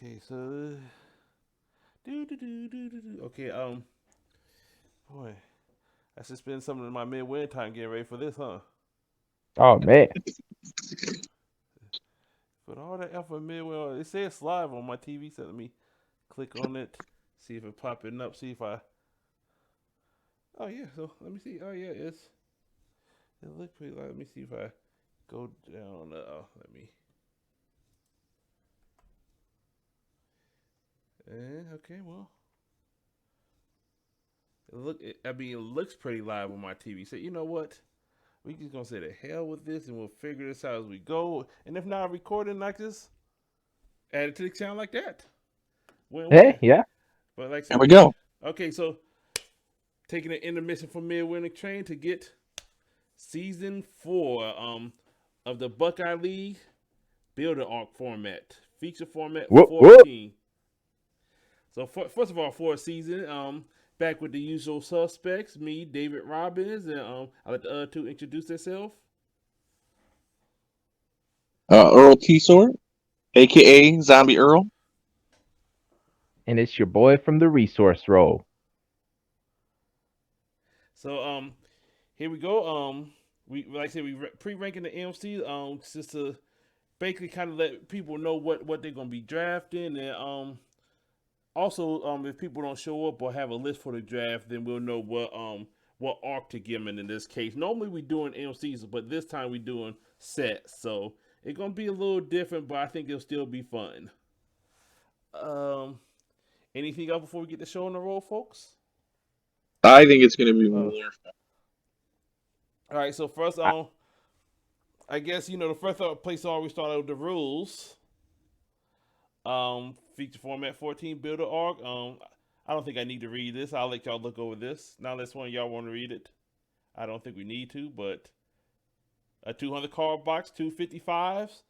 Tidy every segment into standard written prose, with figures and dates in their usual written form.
Okay, so okay, boy, I should spend some of my midway time getting ready for this, huh? Oh man. But all that effort midway, it says live on my TV, so let me click on it, see if it popping up, see if I. Oh yeah, so let me see. Oh yeah, it looks pretty live. Let me see if I go down. Let me. Okay, well, I mean, it looks pretty live on my TV. So you know what? We just gonna say the hell with this, and we'll figure this out as we go. And if not recording, like this, add it to the channel like that. Win Hey, win. yeah. But like I There said, we go. okay, so taking an intermission from Midwinter Train to get season 4 of the Buckeye League Builder Arc format, feature format Whoop whoop. 14. So first of all, for a season, back with the usual suspects, me, David Robbins, and I let the other two introduce themselves. Earl T-Sword, aka Zombie Earl. And it's your boy from the resource row. So here we go. We like I said, we pre-ranking the MC just to basically kind of let people know what they're gonna be drafting, and also if people don't show up or have a list for the draft, then we'll know what arc to give them in this case. Normally we doing MCs, but this time we doing sets, so it's gonna be a little different, but I think it'll still be fun. Um, anything else before we get the show on the roll, folks? I think it's going to be Uh, more. all right. So first, I, I guess you know the first place I always start out with the rules. Feature format 14 builder arc. I don't think I need to read this. I'll let y'all look over this. Now, unless one of y'all want to read it, I don't think we need to. But a 200 card box, 255s,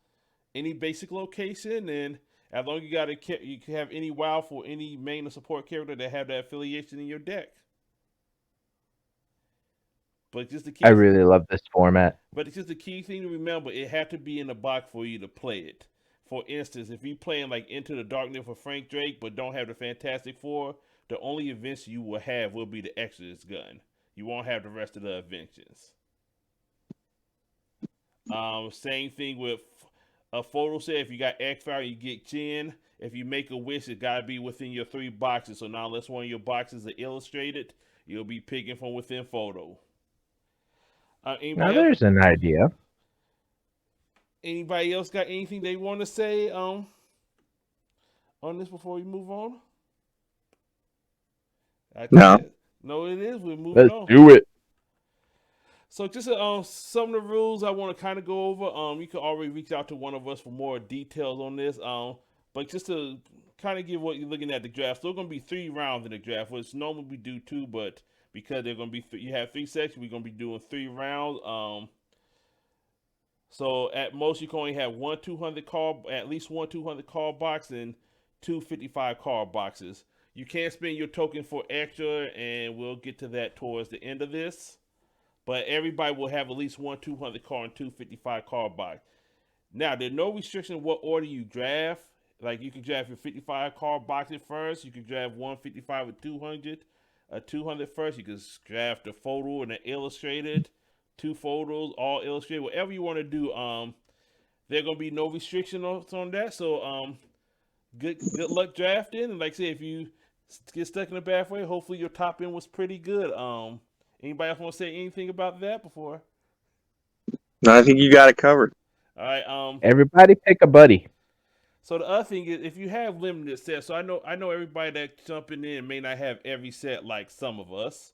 any basic location, and as long as you can have any WoW for any main or support character that have that affiliation in your deck. But just the I key, really love this format. but it's just the key thing to remember. It had to be in the box for you to play it. For instance, if you playing like Into the Darkness for Frank Drake, but don't have the Fantastic Four, the only events you will have will be the Exodus gun. You won't have the rest of the inventions. Same thing with a photo set. If you got X File, you get Chin. If you make a wish, it gotta be within your 3 boxes. So now, unless one of your boxes are illustrated, you'll be picking from within photo. Now Anybody else? there's an idea. Anybody else got anything they want to say on this before we move on? I think No. that no, it is. We're moving Let's on. do it. So just some of the rules I want to kind of go over. You can already reach out to one of us for more details on this. But just to kind of give what you're looking at the draft, so there's gonna be 3 rounds in the draft. Which normally we do 2, but because they're gonna be you have 3 sections, we're gonna be doing 3 rounds. So at most you can only have one 200 card, at least one 200 card box and two 55 card boxes. You can spend your token for extra, and we'll get to that towards the end of this. But everybody will have at least one 200 card and two 55 card box. Now, there's no restriction what order you draft. Like you can draft your 55 card boxes first. You can draft 155 with 200. A 200 first. You can draft a photo and an illustrated. 2 photos, all illustrated. Whatever you want to do. There gonna be no restriction on that. So good luck drafting. And like I said, if you get stuck in the pathway, hopefully your top end was pretty good. Anybody else want to say anything about that before? I think you got it covered. All right. Everybody pick a buddy. So the other thing is, if you have limited sets, so I know everybody that jumping in may not have every set like some of us,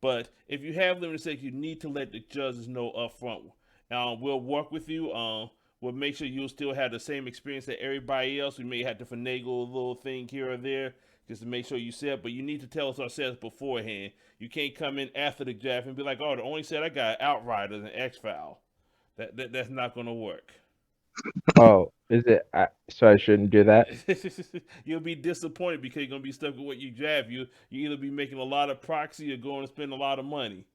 but if you have limited sets, you need to let the judges know up front. We'll work with you. We'll make sure you'll still have the same experience that everybody else. We may have to finagle a little thing here or there just to make sure you set, but you need to tell us our sets beforehand. You can't come in after the draft and be like, "Oh, the only set I got Outriders and X File." That's not gonna work. Oh, is it? So I shouldn't do that. You'll be disappointed because you're gonna be stuck with what you draft. You either be making a lot of proxy or going to spend a lot of money.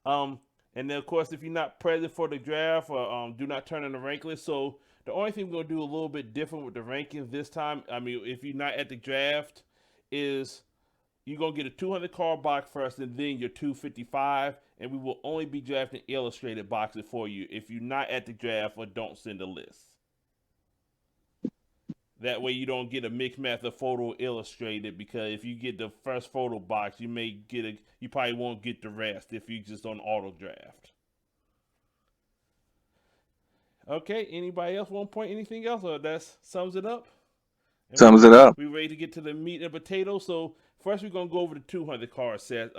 Um, and then of course, if you're not present for the draft or do not turn in the rank list, so The only thing we're gonna do a little bit different with the rankings this time, I mean, if you're not at the draft, is you're gonna get a 200 card box first, and then your 255, and we will only be drafting illustrated boxes for you if you're not at the draft or don't send a list. That way you don't get a mixed method photo illustrated, because if you get the first photo box, you probably won't get the rest if you just on auto draft. Okay, anybody else want to point anything else, or that sums it up? And Sums it up. we ready to get to the meat and potatoes. So first we're gonna go over the 200 card set.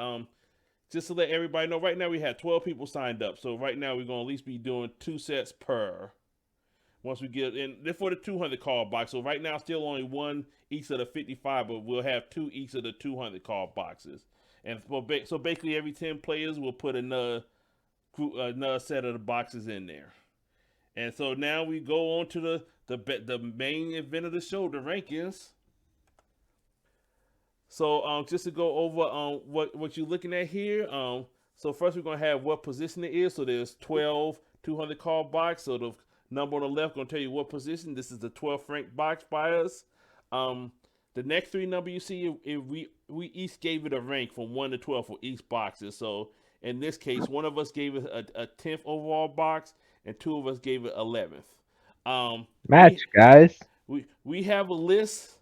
Just to let everybody know, right now we have 12 people signed up. So right now we're gonna at least be doing 2 sets per. Once we get in, they're for the 200 card box. So right now still only 1 each of the 55, but we'll have 2 each of the 200 card boxes. And so basically every 10 players will put another set of the boxes in there. And so now we go on to the main event of the show, the rankings. So just to go over what you're looking at here. So first we're gonna have what position it is. So there's 12 200 card box. So the number on the left gonna tell you what position. This is the 12th ranked box by us. The next 3 number you see, we each gave it a rank from 1 to 12 for each boxes. So in this case, one of us gave it a 10th overall box, and 2 of us gave it 11th. Match, guys. We have a list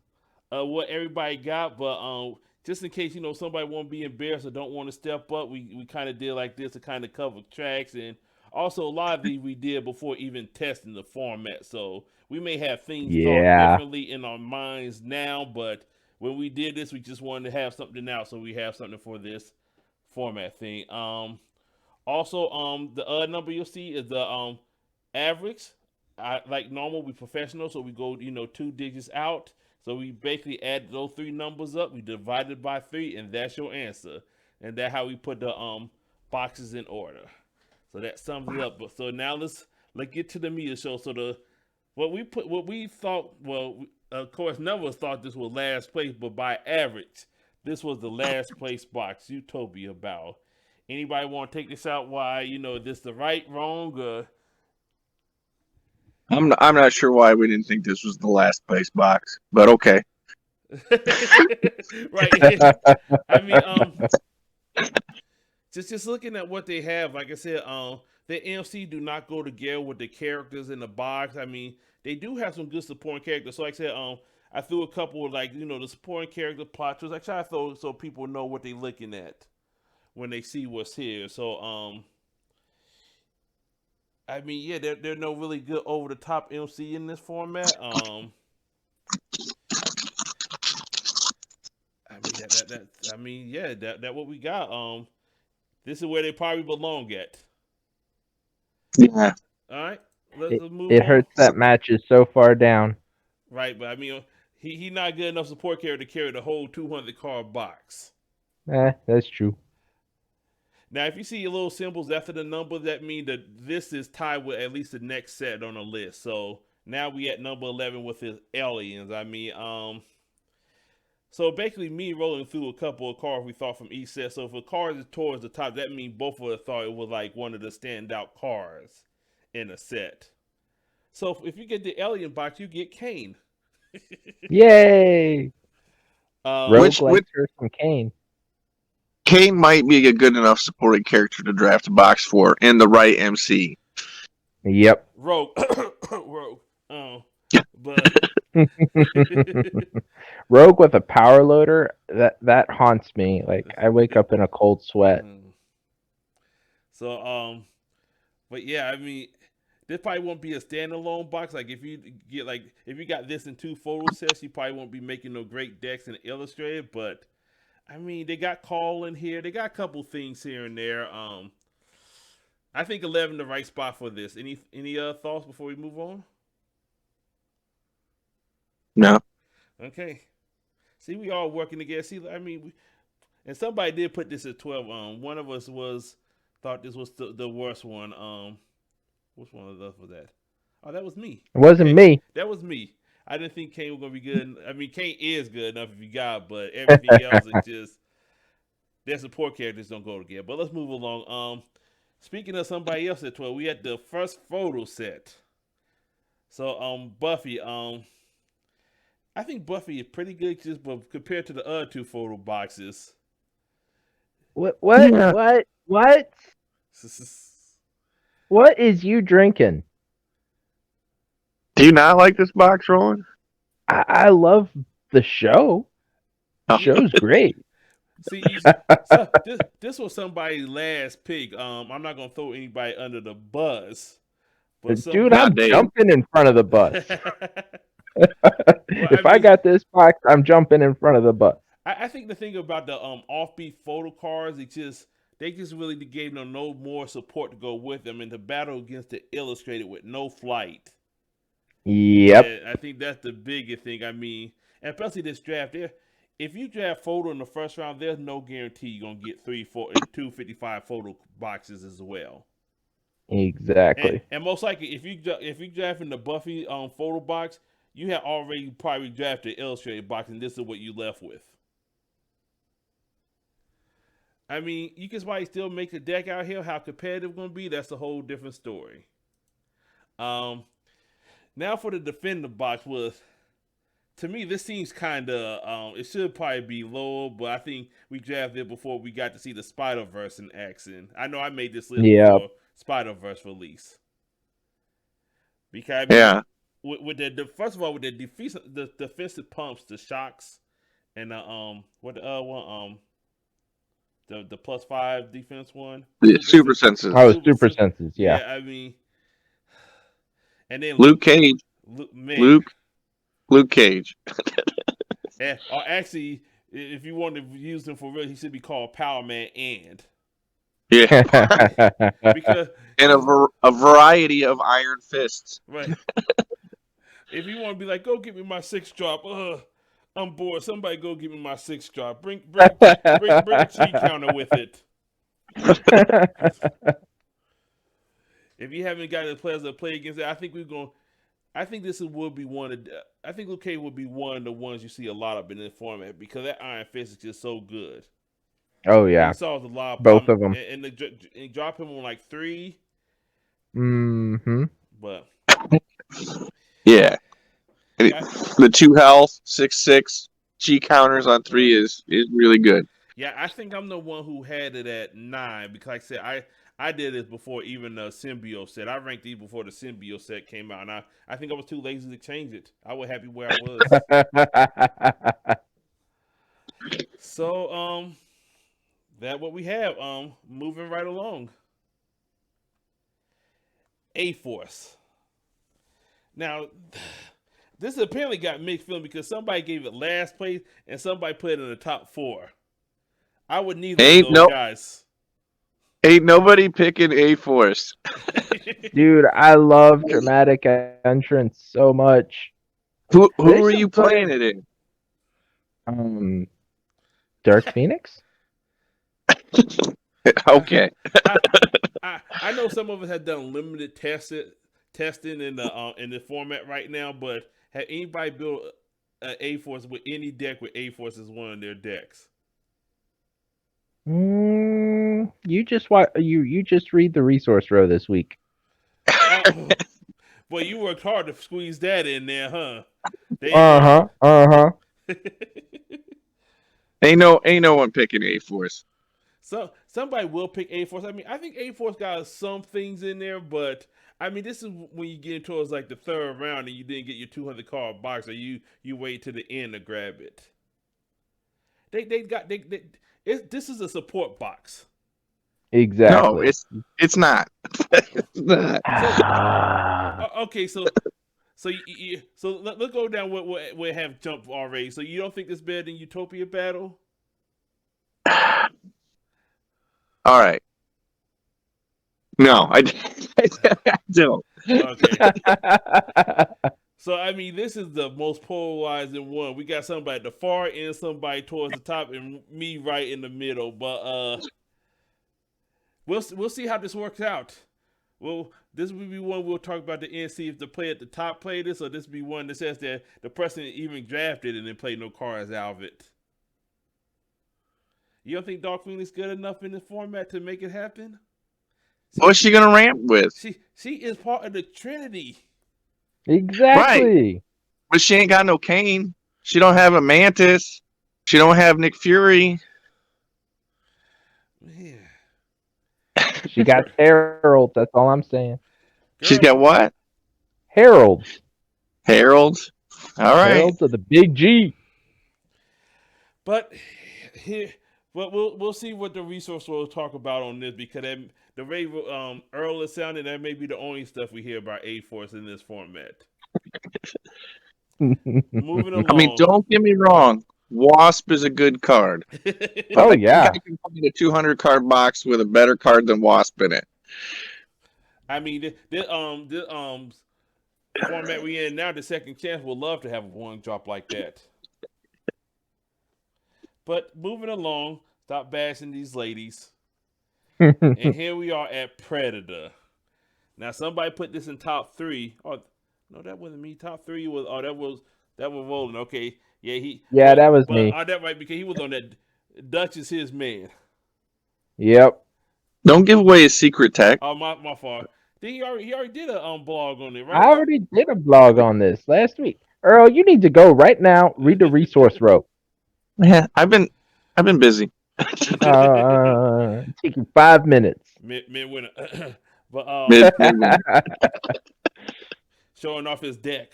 of what everybody got, but just in case somebody won't be embarrassed or don't want to step up, we kind of did like this to kind of cover tracks, and also a lot of these we did before even testing the format. So we may have things thought differently in our minds now, but when we did this, we just wanted to have something out, so we have something for this format thing. Also, the other number you'll see is the average. Like normal, we professional, so we go 2 digits out. So we basically add those 3 numbers up. We divide it by 3, and that's your answer. And that's how we put the boxes in order. So that sums it up. But so now let's get to the meat of the show. So what we thought. Well, of course, none of us thought this was last place, but by average, this was the last place box. Utopia Bow. Anybody want to take this out? Why this the right, wrong, or I'm not sure why we didn't think this was the last place box, but okay. right? I mean, just looking at what they have, like I said, the NFC do not go together with the characters in the box. I mean, they do have some good supporting characters. So like I said, I threw a couple of the supporting character plot twists. I try to throw so people know what they're looking at when they see what's here. So I mean, yeah, there are no really good over the top MC in this format. I mean that what we got. This is where they probably belong at. Yeah. All right, let's move It on. hurts that match is so far down. Right, but I mean, he not good enough support character to carry the whole 200 card box. That's true. Now, if you see your little symbols after the number, that means that this is tied with at least the next set on the list. So now we at number 11 with his aliens. I mean, so basically me rolling through a couple of cards we thought from each set. So if a card is towards the top, that means both of us thought it was like one of the standout cards in a set. So if you get the alien box, you get Kane. Yay! Rogue likes her some Kane. Kane might be a good enough supporting character to draft a box for in the right MC. Yep. Rogue. Rogue. But Rogue with a power loader, that haunts me. Like I wake up in a cold sweat. So but yeah, I mean, this probably won't be a standalone box. Like if you got this in 2 photo sets, you probably won't be making no great decks in Illustrated. But I mean, they got Call in here. They got a couple things here and there. I think 11 the right spot for this. Any thoughts before we move on? No. Okay. See, we all working together. See, I mean, and somebody did put this at 12. One of us thought this was the worst one. Which one of us was that? Oh, that was me. It wasn't me. That was me. I didn't think Kane was gonna be good. I mean, Kane is good enough if you got, but everything else is just their support characters don't go together. But let's move along. Speaking of somebody else at 12, we had the first photo set. So Buffy, I think Buffy is pretty good just but compared to the other two photo boxes. What? Yeah. What is you drinking? Do you not like this box, Roland? I love the show. The Oh. show's great. See, so this was somebody's last pick. I'm not gonna throw anybody under the bus, but Dude, Not I'm Dave. jumping in front of the bus. well, I If I mean, got this box, I'm jumping in front of the bus. I think the thing about the offbeat photo cards, they just really gave them no more support to go with them, and the battle against the illustrated with no flight. Yep, And I think that's the biggest thing. I mean, and especially this draft, if you draft photo in the first round, there's no guarantee you're gonna get 255 photo boxes as well. exactly. And most likely, if you draft in the Buffy photo box, you have already probably drafted illustrated box, and this is what you left with. I mean, you can probably still make the deck out here. How competitive it's gonna be, that's a whole different story. Um, Now for the defender box was, to me, this seems kind of it should probably be lower, but I think we drafted it before we got to see the Spider Verse in action. I know I made this list Yep. before Spider Verse release because I mean, Yeah. with the first of all with the defensive pumps, the shocks, and the what the other one the +5 defense one, The super senses. Oh, super senses. Yeah. yeah. I mean, and then Luke Cage. man, Luke Cage. or actually, if you want to use him for real, he should be called Power Man and Yeah. because And a variety of iron fists. right. If you want to be like, go get me my 6 drop. I'm bored. Somebody go get me my 6 drop. Bring a cheat counter with it. If you haven't got the players that play against it, I think we're going. I think this will be one of. I think Luke Cage will be one of the ones you see a lot of in this format because that Iron Fist is just so good. Oh yeah, He solves a lot of both problems, of them. and drop him on like 3. Mm-hmm. But Yeah. yeah, The 2 health, 6/6 G counters on 3 is really good. yeah, I think I'm the one who had it at 9 because, like I said, I did this before even the Symbiote set. I ranked these before the Symbiote set came out, and I think I was too lazy to change it. I was happy where I was. So that what we have. Moving right along. A Force. Now, this apparently got mixed feeling because somebody gave it last place and somebody put it in the top 4. I would neither of those guys. Ain't nobody picking A Force. Dude, I love dramatic entrance so much. Who are you playing it in? Dark Phoenix. Okay. I know some of us have done limited testing in the format right now, but have anybody built an A Force with any deck with A Force as one of their decks? You just you just read the resource row this week. Well, you worked hard to squeeze that in there, huh? Ain't no one picking A Force. So somebody will pick A Force. I mean, I think A Force got some things in there, but I mean, this is when you get towards like the 3rd round and you didn't get your 200 card box, or you wait to the end to grab it. This is a support box. Exactly. No, it's not. It's not. Okay, so let's go down what we have jumped already. So you don't think this better than Utopia Battle? All right. No, I don't. Okay. So I mean, this is the most polarizing one. We got somebody at the far end, somebody towards the top, and me right in the middle. But we'll see how this works out. Well, this will be one we'll talk about the end, see if the player at the top played this, or this will be one that says that the person even drafted and then played no cards out of it. You don't think Dark Phoenix is good enough in this format to make it happen? What's she gonna ramp with? She is part of the Trinity. Exactly. But she ain't got no Kane. She don't have a Mantis. She don't have Nick Fury. Man, She got Harold. That's all I'm saying. She's girl, got what? Harold. Harold. All right. Harold to the big G. but here, but we'll see what the resource will talk about on this because the way Earl is sounding, that may be the only stuff we hear about A Force in this format. Moving I mean, along. don't get me wrong. Wasp is a good card, but Oh I think I yeah. can find a 200 card box with a better card than Wasp in it. I mean, this format we in now, the second chance would love to have one drop like that. But moving along, stop bashing these ladies. And here we are at Predator. Now somebody put this in top three. Oh no, that wasn't me. Top three was that was Roland. Okay, yeah, Yeah, that was me. that right because he was on that. Dutch is his man. Yep. Don't give away his secret tech. Oh my fault. Then he already did a blog on it, I right? already did a blog on this last week. Earl, you need to go right now. Read the resource row. Yeah, I've been busy. Take you 5 minutes. Mid winner, but Mid-winter. showing off his deck.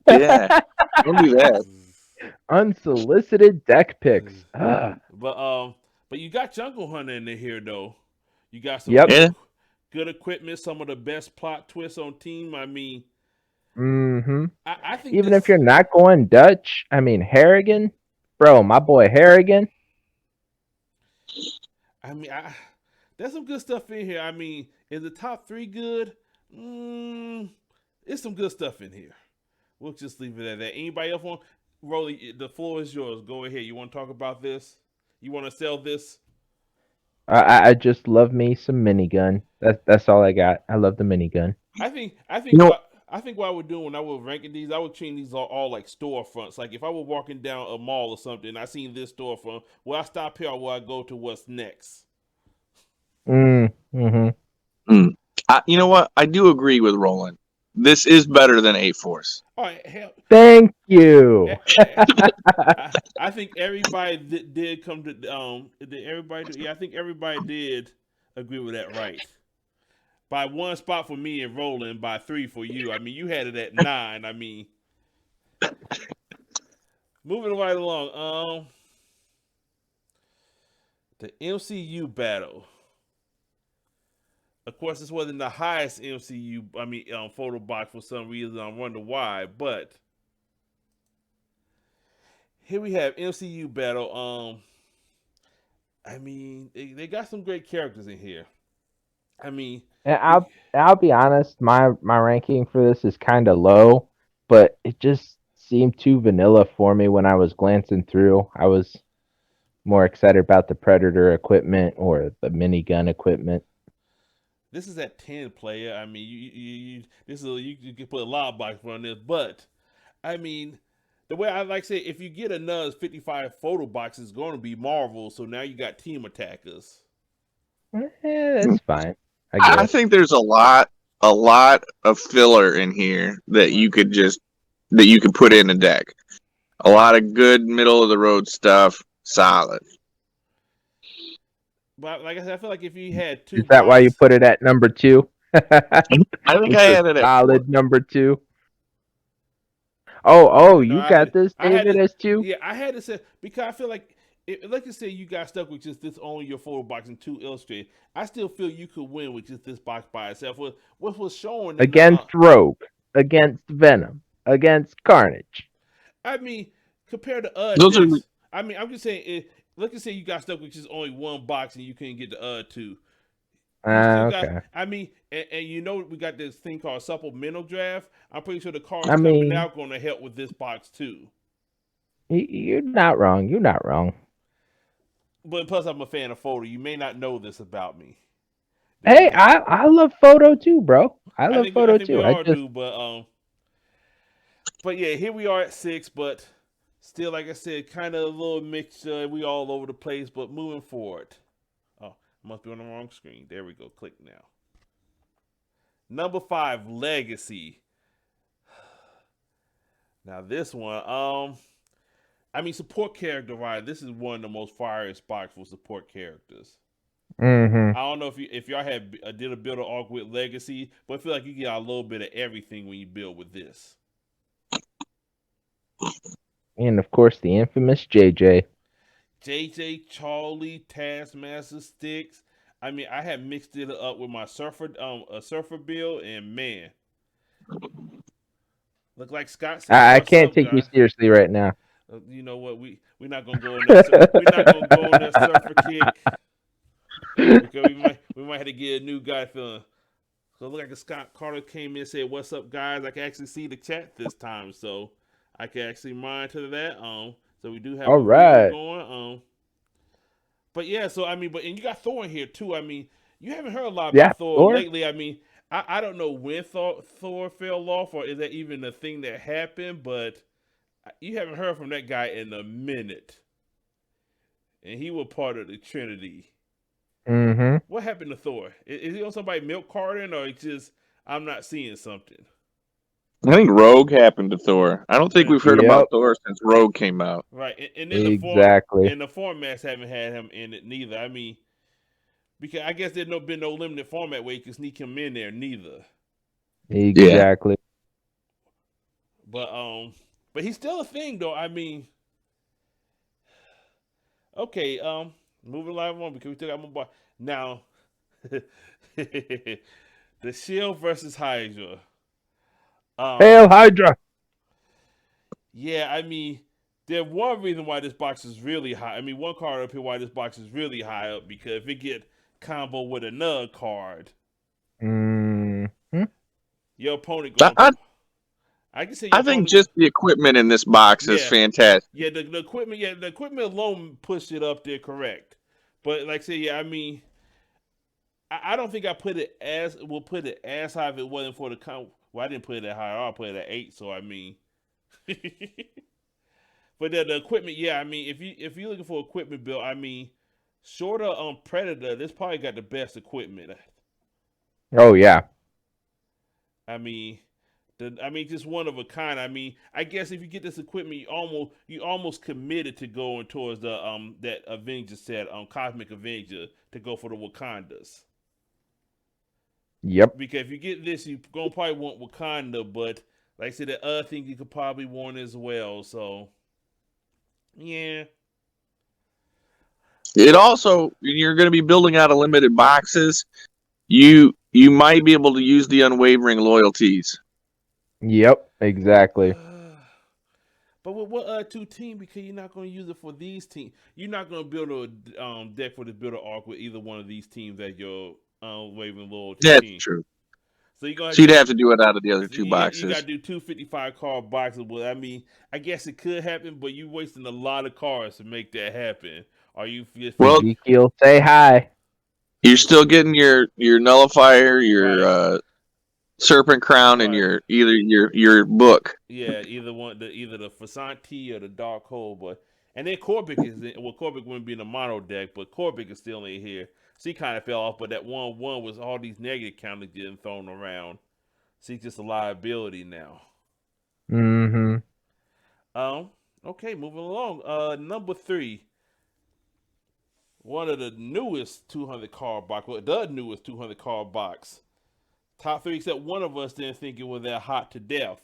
Yeah, don't do that. Unsolicited deck picks. But you got Jungle Hunter in here though. You got some Yep. Yeah. good equipment, some of the best plot twists on team. I mean, Mm-hmm. I think Even this. if you're not going Dutch, I mean Harrigan, bro, my boy Harrigan. I mean, there's some good stuff in here. I mean, is the top three good? It's some good stuff in here. We'll just leave it at that. Anybody else want? Rolly, the floor is yours. Go ahead. You want to talk about this? You want to sell this? I just love me some minigun. That's all I got. I love the minigun. I think You know, what I would do when I was ranking these, I would treat these all like storefronts. Like if I were walking down a mall or something, and I seen this storefront, will I stop here or will I go to what's next? Mm-hmm. you know what? I do agree with Roland. This is better than A-Force. All right, hell, Thank you. I think everybody did come to did everybody? Yeah, I think everybody did agree with that, right? By one spot for me and Roland, by 3 for you. I mean, you had it at 9. I mean, moving right along. The MCU battle. Of course, this wasn't the highest MCU. I mean, photo box for some reason. I wonder why, but here we have MCU battle. I mean, they got some great characters in here. I mean, And I'll be honest, my ranking for this is kind of low, but it just seemed too vanilla for me when I was glancing through. I was more excited about the Predator equipment or the minigun equipment. this is at 10 player. I mean, you can put a lot of box on this, but I mean, the way I like to say, if you get another 55 photo box, it's going to be Marvel. So now you got Team Attackers. That's fine. I I guess. think there's a lot of filler in here that you could put in a deck. A lot of good middle of the road stuff. Solid. But like I said, I feel like if you had two Is that why you boxes, put it at number 2? I think It's I a had it at solid number 2. Oh, no, you got this, I had David, to, as 2? yeah, I had to say because I feel like, like you say, you got stuck with just this only your photo box and 2 illustrated. I still feel you could win with just this box by itself. What was shown in Against Rogue, against Venom, against Carnage. I mean, compared to those are decks, I mean, I'm just saying, let's just say you got stuck with just only one box and you couldn't get the 2. You still got. Okay. I mean, and you know we got this thing called supplemental draft. I'm pretty sure the cards I coming mean, out going to help with this box too. you're not wrong. You're not wrong. But plus, I'm a fan of photo. You may not know this about me. Hey, I love photo too, bro. I love I photo think we too. all do, but yeah, here we are at 6, but still, like I said, kind of a little mixture. We all over the place, but moving forward. Oh, must be on the wrong screen. There we go. Click now. Number 5, Legacy. Now this one, I mean, support character, right? This is one of the most fire spots for support characters. Mm-hmm. I don't know if y'all had did a build an arc with Legacy, but I feel like you get a little bit of everything when you build with this. And of course, the infamous JJ. JJ, Charlie, Taskmaster, Sticks. I mean, I had mixed it up with my a surfer build, and man, look like Scott said, I "What's can't up, take you guy?" seriously right now. You know what? We're not gonna go on that. We're not gonna go on that surfer kick because we might have to get a new guy feeling. So it looked like a Scott Carter came in and said, "What's up, guys?" I can actually see the chat this time, so I can actually monitor that. So we do have All a viewer right. going. But yeah, so I mean, and you got Thor in here too. I mean, you haven't heard a lot Yeah, about Thor Thor. lately. I mean, I don't know when Thor fell off, or is that even a thing that happened? But you haven't heard from that guy in a minute, and he was part of the Trinity. Mm-hmm. What happened to Thor? Is he on somebody milk carton, or it's just I'm not seeing something? I think Rogue happened to Thor. I don't think Uh, we've heard Yep. about Thor since Rogue came out. right, and then Exactly. the formats haven't had him in it neither. I mean, because I guess there's been no limited format where you can sneak him in there neither. Yeah. Exactly. But but he's still a thing though. I mean, okay, moving live on because we still got more bar. Now the Shield versus Hydra. Hail Um Hydra. yeah, I mean there's one reason why this box is really high. I mean one card up here why this box is really high up because if it get combo with another card, Mm-hmm. your opponent I, going I I can say your I think opponent just the equipment in this box is yeah. fantastic. The equipment alone pushed it up there correct. But like I said, yeah, I mean I don't think I put it as will put it as high if it wasn't for the well, I didn't put it that high. I put it at 8. So I mean, but the equipment, yeah. I mean, if you're looking for equipment build, I mean, shorter Predator, this probably got the best equipment. Oh yeah. I mean, just one of a kind. I mean, I guess if you get this equipment, you almost committed to going towards the that Avenger set Cosmic Avenger to go for the Wakandas. Yep. Because if you get this, you gonna probably want Wakanda, but like I said, the other thing you could probably want as well. So yeah, It also, you're going to be building out of limited boxes. You might be able to use the unwavering loyalties. Yep. Exactly. but with what two team? Because you're not gonna use it for these teams. You're not gonna build a deck for the builder arc with either one of these teams as your waving loyalty That's team. true. So you're gonna have So to you'd do have to do it out of the other so two you got to boxes. do 255 card boxes. Well, I mean, I guess it could happen, but you wasting a lot of cards to make that happen. Are you just Well, Ezekiel, say hi. you're still getting your nullifier, your right? serpent crown, and Right. your book. Yeah, either the Fasanti or the Dark Hole, but and then Korbic is in, well Korbic wouldn't be in the mono deck, but Korbic is still in here. So he kind of fell off, but that 1/1 was all these negative counters getting thrown around. So he's just a liability now. Mm-hmm. Um, okay, moving along. Number 3, one of the newest 200 card box, well, the newest 200 card box. Top 3, except one of us didn't think it was that hot to death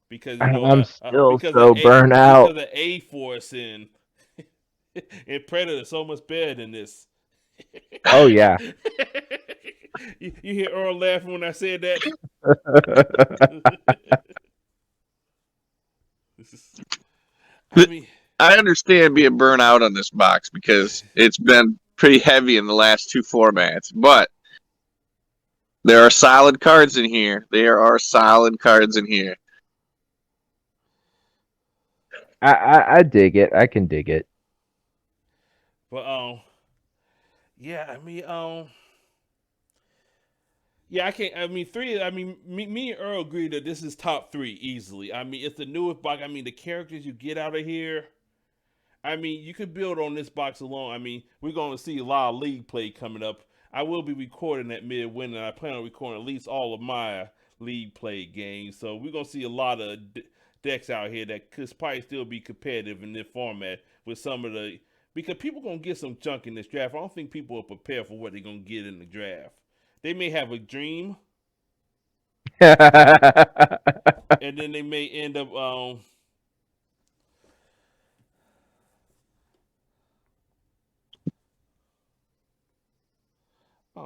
because I'm still so burnt because out. of A Force and and Predator so much better than this. Oh yeah. You hear Earl laughing when I said that. I mean, I understand being burnt out on this box because it's been pretty heavy in the last two formats, but there are solid cards in here. There are solid cards in here. I dig it. I can dig it. but yeah, I mean, yeah, I can't. I mean, 3. I mean, me and Earl agree that this is top 3 easily. I mean, it's the newest box. I mean, the characters you get out of here. I mean, you could build on this box alone. I mean, we're going to see a lot of league play coming up. I will be recording at midwinter, and I plan on recording at least all of my league play games. So we're going to see a lot of decks out here that could probably still be competitive in this format with some of the because people gonna get some junk in this draft. I don't think people are prepared for what they're gonna get in the draft. They may have a dream, and then they may end up. Oh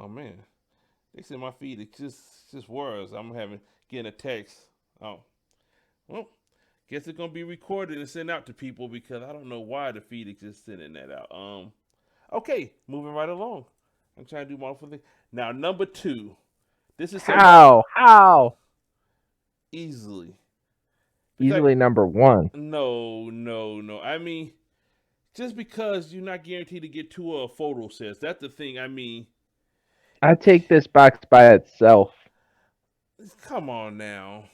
man, they said my feed it just worse. I'm having getting a text. Oh, well, guess it's gonna be recorded and sent out to people because I don't know why the feed is just sending that out. Okay, moving right along. I'm trying to do my thing. Now, number 2. This is somebody How? easily. Easily number 1. No. I mean, just because you're not guaranteed to get 2 photo sets, that's the thing. I mean, I take this box by itself. come on now.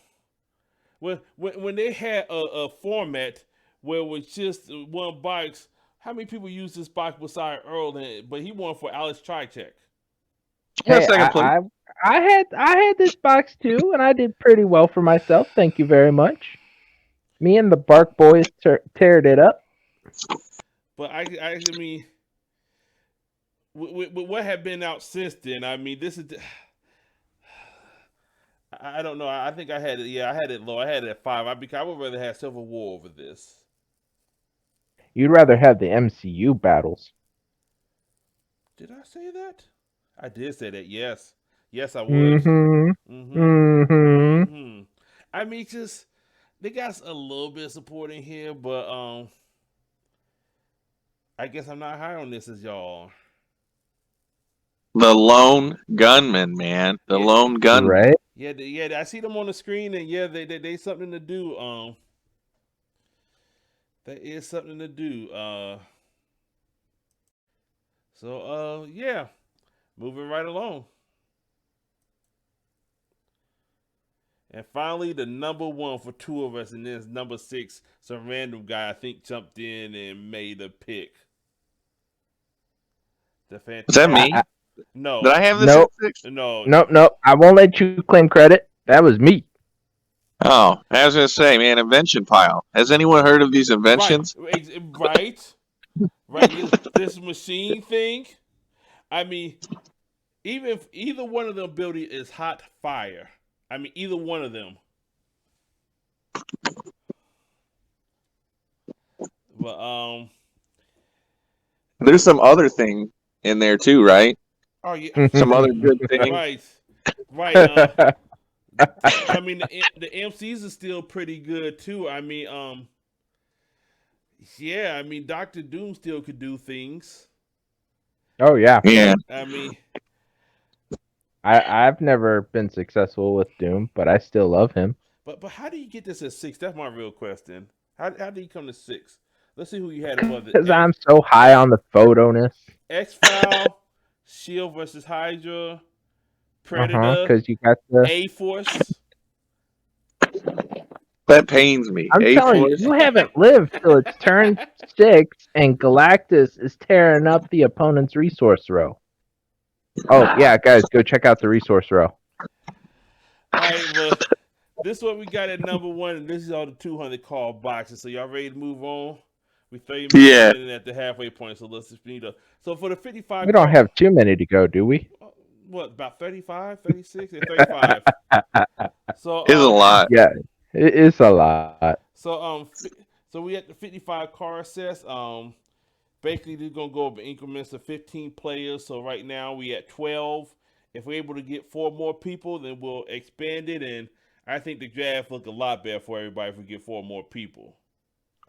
When they had a format where it was just one box, how many people used this box beside Earl? But he won for Alex Tricek. Yeah, Hey, second place. I had this box too, and I did pretty well for myself. Thank you very much. Me and the Bark Boys teared it up. But I mean, with what have been out since then, I mean, this is. I don't know. I think I had it. Yeah, I had it low. I had it at 5. I would rather have Civil War over this. You'd rather have the MCU battles. Did I say that? I did say that. Yes, I would. Mm-hmm. Mm-hmm. Mm-hmm. Mm-hmm. I mean, just they got a little bit of support in here, but I guess I'm not high on this as y'all. The lone gunman, man. The Yeah, lone gunman. Right? yeah. I see them on the screen, and yeah, they something to do. That is something to do. Yeah, moving right along. And finally, the number 1 for 2 of us, and then number 6. Some random guy I think jumped in and made a pick. The fantastic. Is that me? No. Did I have this Nope. at 6? No. Nope. I won't let you claim credit. That was me. Oh, I was going to say, man, invention pile. Has anyone heard of these inventions? Right. This machine thing. I mean, even if either one of them ability is hot fire. I mean, either one of them. But There's some other thing in there too, right? oh yeah, Some other good thing. right. I mean, the MCs are still pretty good too. I mean, yeah. I mean, Doctor Doom still could do things. Oh yeah. Yeah. I mean, I've never been successful with Doom, but I still love him. but how do you get this at 6? That's my real question. How did you come to 6? Let's see who you had above it. Because I'm so high on the photoness. X-File, Shield versus Hydra, Predator, Because you got the. A-Force. That pains me. I'm telling you, you haven't lived till it's turn 6, and Galactus is tearing up the opponent's resource row. Oh yeah, guys, go check out the resource row. All right, well, this is what we got at number 1, and this is all the 200 call boxes. So y'all ready to move on? We 30 minutes in at the halfway point, so let's just need a. So for the 55, we don't have too many to go, do we? What, about 35, 36, and 35? So It's a lot. Yeah, it is a lot. So we at the 55 car sets. Basically they're gonna go over increments of 15 players. So right now we at 12. If we're able to get 4 more people, then we'll expand it, and I think the draft look a lot better for everybody if we get 4 more people.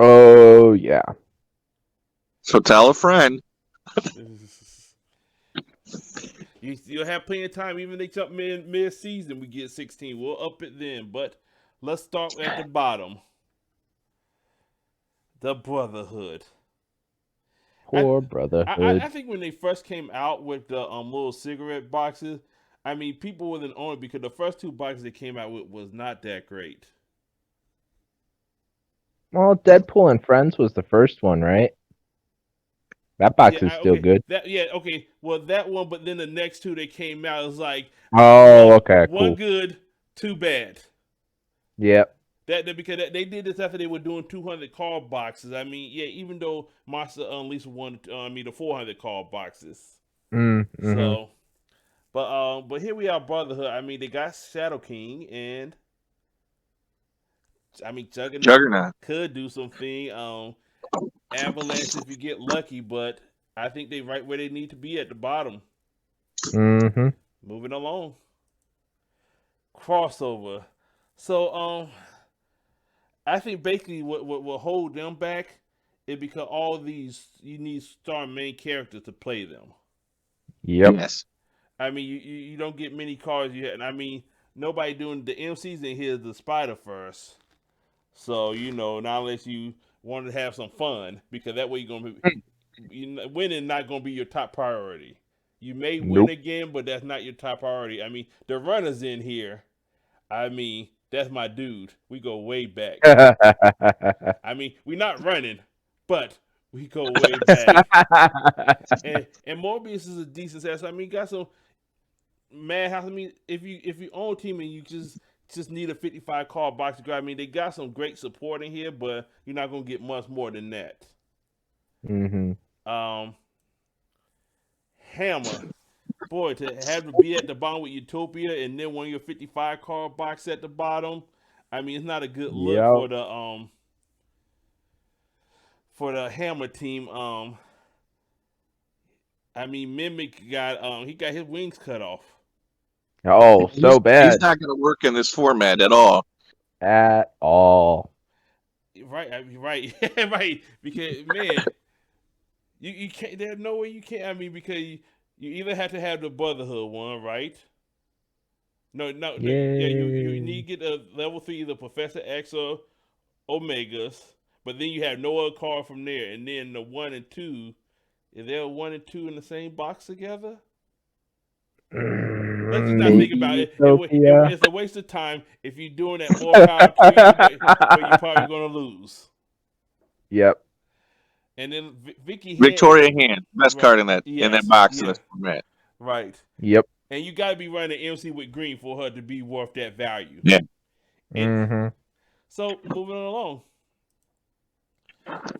Oh yeah. So tell a friend. You'll have plenty of time. Even if they jump mid-season, we get 16. We'll up it then. But let's start at the bottom. The Brotherhood. Poor Brotherhood. I think when they first came out with the little cigarette boxes, I mean, people wasn't on it because the first 2 boxes they came out with was not that great. Well, Deadpool and Friends was the first one, right? That box is still good. Okay. Well, that one, but then the next 2 that came out was like, oh, okay, one cool. good, 2 bad. Yep. because they did this after they were doing 200 call boxes. I mean, yeah, even though Monster Unleashed the 400 call boxes. Mm-hmm. So, but here we are, Brotherhood. I mean, they got Shadow King, and I mean, Juggernaut Juggernaut. could do something. Avalanche if you get lucky, but I think they right where they need to be at the bottom. Mm-hmm. Moving along. Crossover. So I think basically what will hold them back is because all these you need star main characters to play them. Yep. Yes. I mean you don't get many cards yet, and I mean nobody doing the MCs in here is the Spider first. So not unless you want to have some fun, because that way you're gonna winning not gonna be your top priority. You may win Nope. again, but that's not your top priority. I mean, the runners in here. I mean, that's my dude. We go way back. I mean, we're not running, but we go way back. And Morbius is a decent set. So, I mean, you got some Madhouse. I mean, if you own a team and you just need a 55 card box to grab, I mean, they got some great support in here, but you're not gonna get much more than that. Mm-hmm. Hammer. Boy, to have to be at the bottom with Utopia and then one of your 55 card box at the bottom, I mean, it's not a good look Yep. for the Hammer team. I mean, Mimic got he got his wings cut off. Oh, so He's bad not going to work in this format at all. at all. Right, right, right. Because man, you can't. There's no way you can't. I mean, because you either have to have the Brotherhood one, right? No, yeah. You need Yay. to get a level 3 either Professor X or Omegas, but then you have no other card from there, and then the 1 and 2. Is there a 1 and 2 in the same box together? Let's just not think Maybe about it. Utopia. It's a waste of time if you're doing that more power to you, but you're probably gonna lose. Yep. And then Vicky Hand, Victoria Hand, best right? card in that Yes, box in yeah, this format. right. Yep. And you got to be running MC with green for her to be worth that value. Yeah. And Mm-hmm. so moving along,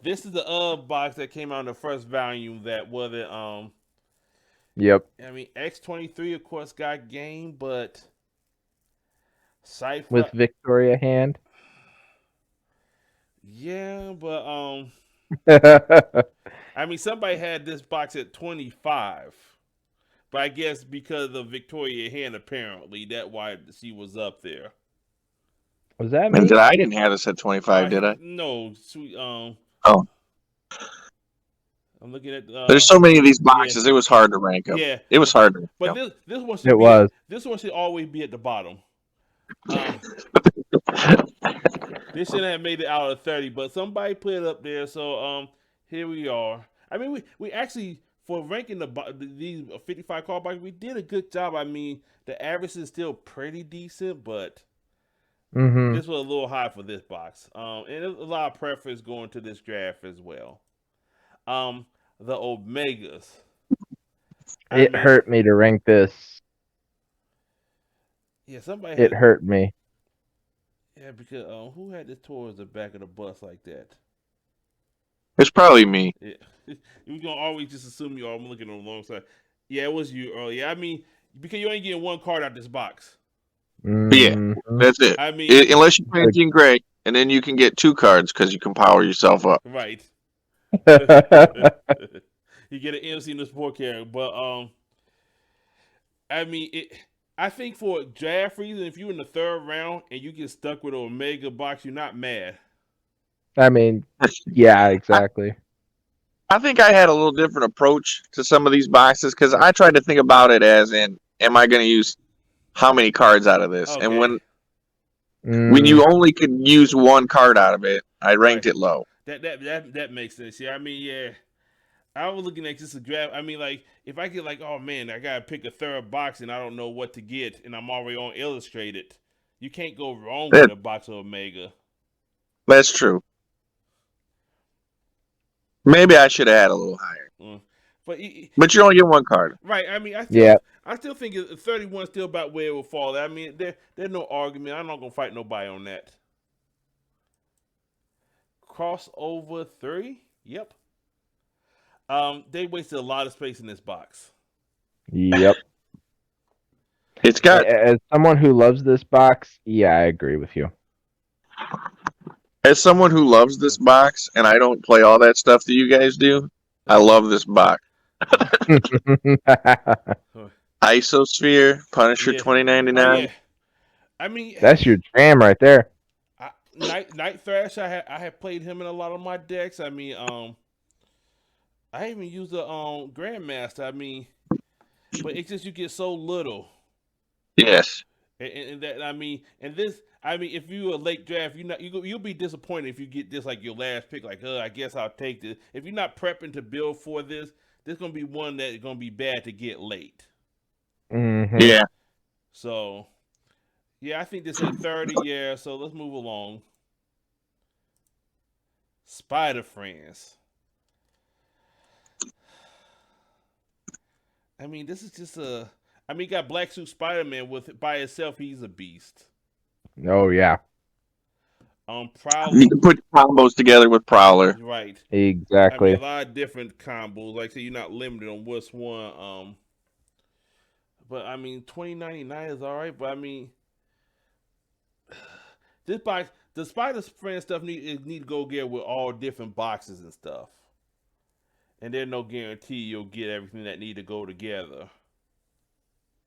this is the box that came out in the first volume that wasn't Yep. I mean X-23 of course got game, but Cypher, With Victoria Hand. yeah, but I mean somebody had this box at 25. But I guess because of Victoria Hand, apparently that why she was up there. Was that And me? I didn't have this at 25, did I? No, sweet. Oh, I'm looking at. there's so many of these Yeah, boxes. It was hard to rank them. yeah. It was hard to rank But them. this one It should be. was. This one should always be at the bottom. This shouldn't have made it out of 30, but somebody put it up there. So here we are. I mean, we actually for ranking these 55 card boxes, we did a good job. I mean, the average is still pretty decent, but Mm-hmm. this was a little high for this box. And there's a lot of preference going to this draft as well. The Omegas. It hurt me to rank this. Yeah, somebody. It hurt me. Yeah, because who had this towards the back of the bus like that? It's probably me. Yeah, you're gonna always just assume you are. I'm looking on the wrong side. Yeah, it was you earlier. I mean, because you ain't getting one card out this box. Mm-hmm. That's it. I mean, Unless you play Team Gray, and then you can get 2 cards because you can power yourself up. right. You get an MC in the sport carrier, but I mean, I think for draft reason, if you're in the 3rd round and you get stuck with an Omega box, you're not mad. I mean, yeah, exactly. I think I had a little different approach to some of these boxes because I tried to think about it as in, am I going to use how many cards out of this? Okay. And when you only could use 1 card out of it, I ranked it low. That makes sense. Yeah, I mean, yeah. I was looking at just a draft. I mean, like, if I get like, oh man, I gotta pick a 3rd box and I don't know what to get, and I'm already on Illustrated, you can't go wrong with a box of Omega. That's true. Maybe I should have had a little higher. But you only get 1 card. Right. I mean, I still think 31 is still about where it will fall. I mean, there's no argument. I'm not gonna fight nobody on that. crossover 3. Yep. They wasted a lot of space in this box. Yep. It's got As someone who loves this box, yeah, I agree with you. as someone who loves this box, and I don't play all that stuff that you guys do. I love this box. Isosphere, Punisher Yeah. 2099. Yeah. I mean, That's your jam right there. Night Thrash. I had played him in a lot of my decks. I mean, I even used the Grandmaster. I mean, but it's just you get so little. Yes. And that and this if you a late draft, you'll be disappointed if you get this like your last pick. Like, I guess I'll take this. If you're not prepping to build for this gonna be one that's gonna be bad to get late. Mm-hmm. Yeah. So, yeah, I think this ain't 30. Yeah, so let's move along. Spider Friends. I mean, this is just you got Black Suit Spider Man by itself. He's a beast. Oh yeah, Prowler. You can put combos together with Prowler. Right. exactly. A lot of different combos. Like I said, you're not limited on what's one. But 2099 is all right. But this box, the Spider Friend stuff need to go get with all different boxes and stuff. And there's no guarantee you'll get everything that need to go together.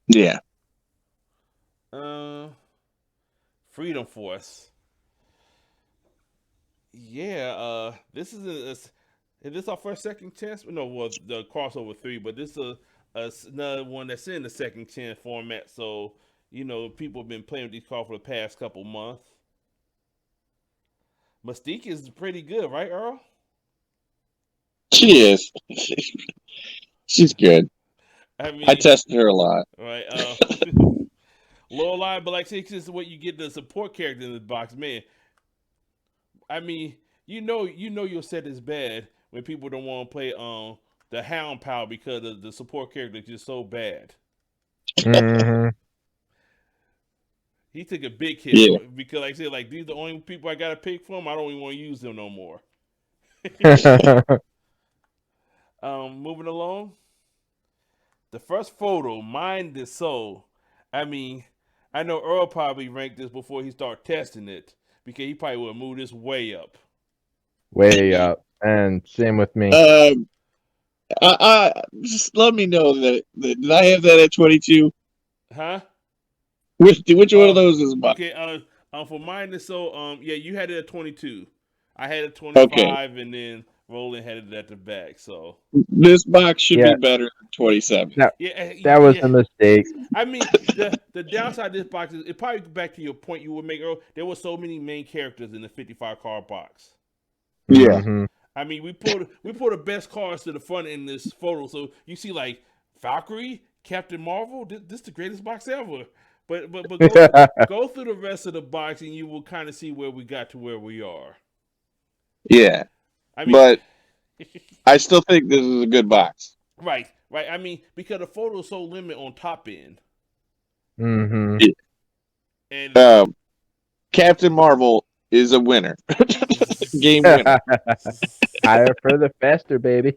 Yeah. Freedom Force. Yeah, this is this our second chance? No, well, the crossover 3, but this is another one that's in the second chance format. So, people have been playing with these cards for the past couple months. Mystique is pretty good, right, Earl? She is. She's good. I tested her a lot. Right. Low line, but like this is what you get the support character in this box, man. Your set is bad when people don't want to play the Hound Power because the support character is just so bad. Mm-hmm. He took a big hit because, like I said, like these are the only people I got to pick from. I don't even want to use them no more. Moving along. The first photo, Mind and Soul. I know Earl probably ranked this before he started testing it because he probably would have moved this way up. Way up, and same with me. I just let me know that did I have that at 22? Huh? Which one of those is mine? Okay. For Mind and Soul, yeah, you had it at 22. I had it 25, and then Roland had it at the back. So this box should be better than 27. That was a mistake. The downside of this box is it probably back to your point you would make earlier. There were so many main characters in the 55 card box. Yeah. Mm-hmm. We pulled the best cards to the front in this photo, so you see like Valkyrie, Captain Marvel. This is the greatest box ever. But go through the rest of the box and you will kind of see where we got to where we are. Yeah. But I still think this is a good box. Right. Because the photo is so limited on top end. Mm-hmm. Yeah. And Captain Marvel is a winner. Game winner. Higher, further, faster, baby.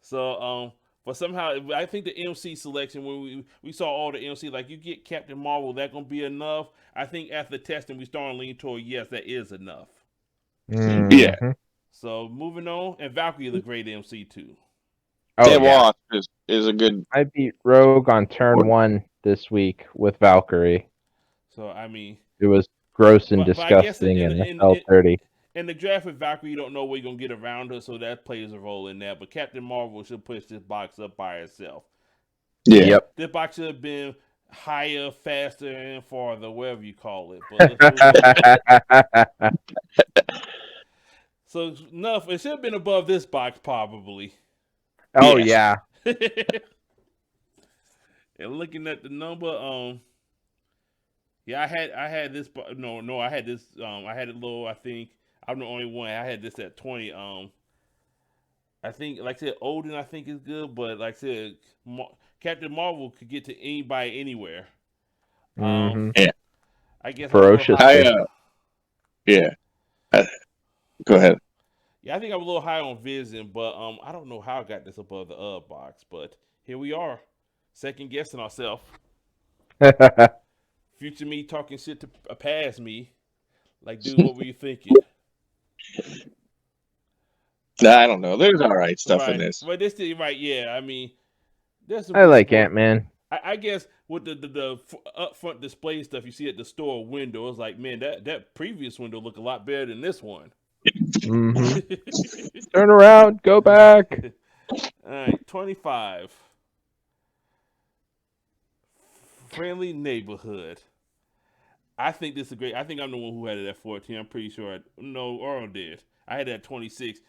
So, but somehow I think the MC selection when we saw all the MC, like you get Captain Marvel, that gonna be enough. I think after testing we started leaning toward yes, that is enough. Mm-hmm. Yeah. So moving on, and Valkyrie is a great MC too. Oh, Wasp is a good. I beat Rogue on turn 1 this week with Valkyrie. So it was gross and disgusting in L30. In the draft with Valkyrie, you don't know where you're gonna get around her, so that plays a role in that. But Captain Marvel should push this box up by itself. Yeah. Yep. This box should have been higher, faster, and farther, whatever you call it. But so enough. It should have been above this box, probably. Oh yeah. And looking at the number, yeah, I had this. No, I had this. I had it low. I think I'm the only one. I had this at 20. I think, like I said, Odin I think is good, but like I said, Captain Marvel could get to anybody anywhere. Yeah. I guess ferocious. Yeah. Go ahead. Yeah, I think I'm a little high on Vision, but I don't know how I got this above the box, but here we are, second guessing ourselves. Future me talking shit to past me. Like, dude, what were you thinking? I don't know. There's all right stuff in Right, this. but this is right. Yeah, I mean, there's some I good like sport. Ant-Man. I guess with the upfront display stuff you see at the store window, it's like, man, that previous window looked a lot better than this one. Mm-hmm. Turn around, go back. All right, 25. Friendly neighborhood. I think this is great. I think I'm the one who had it at 14. I'm pretty sure. No, Earl did. I had it at 26.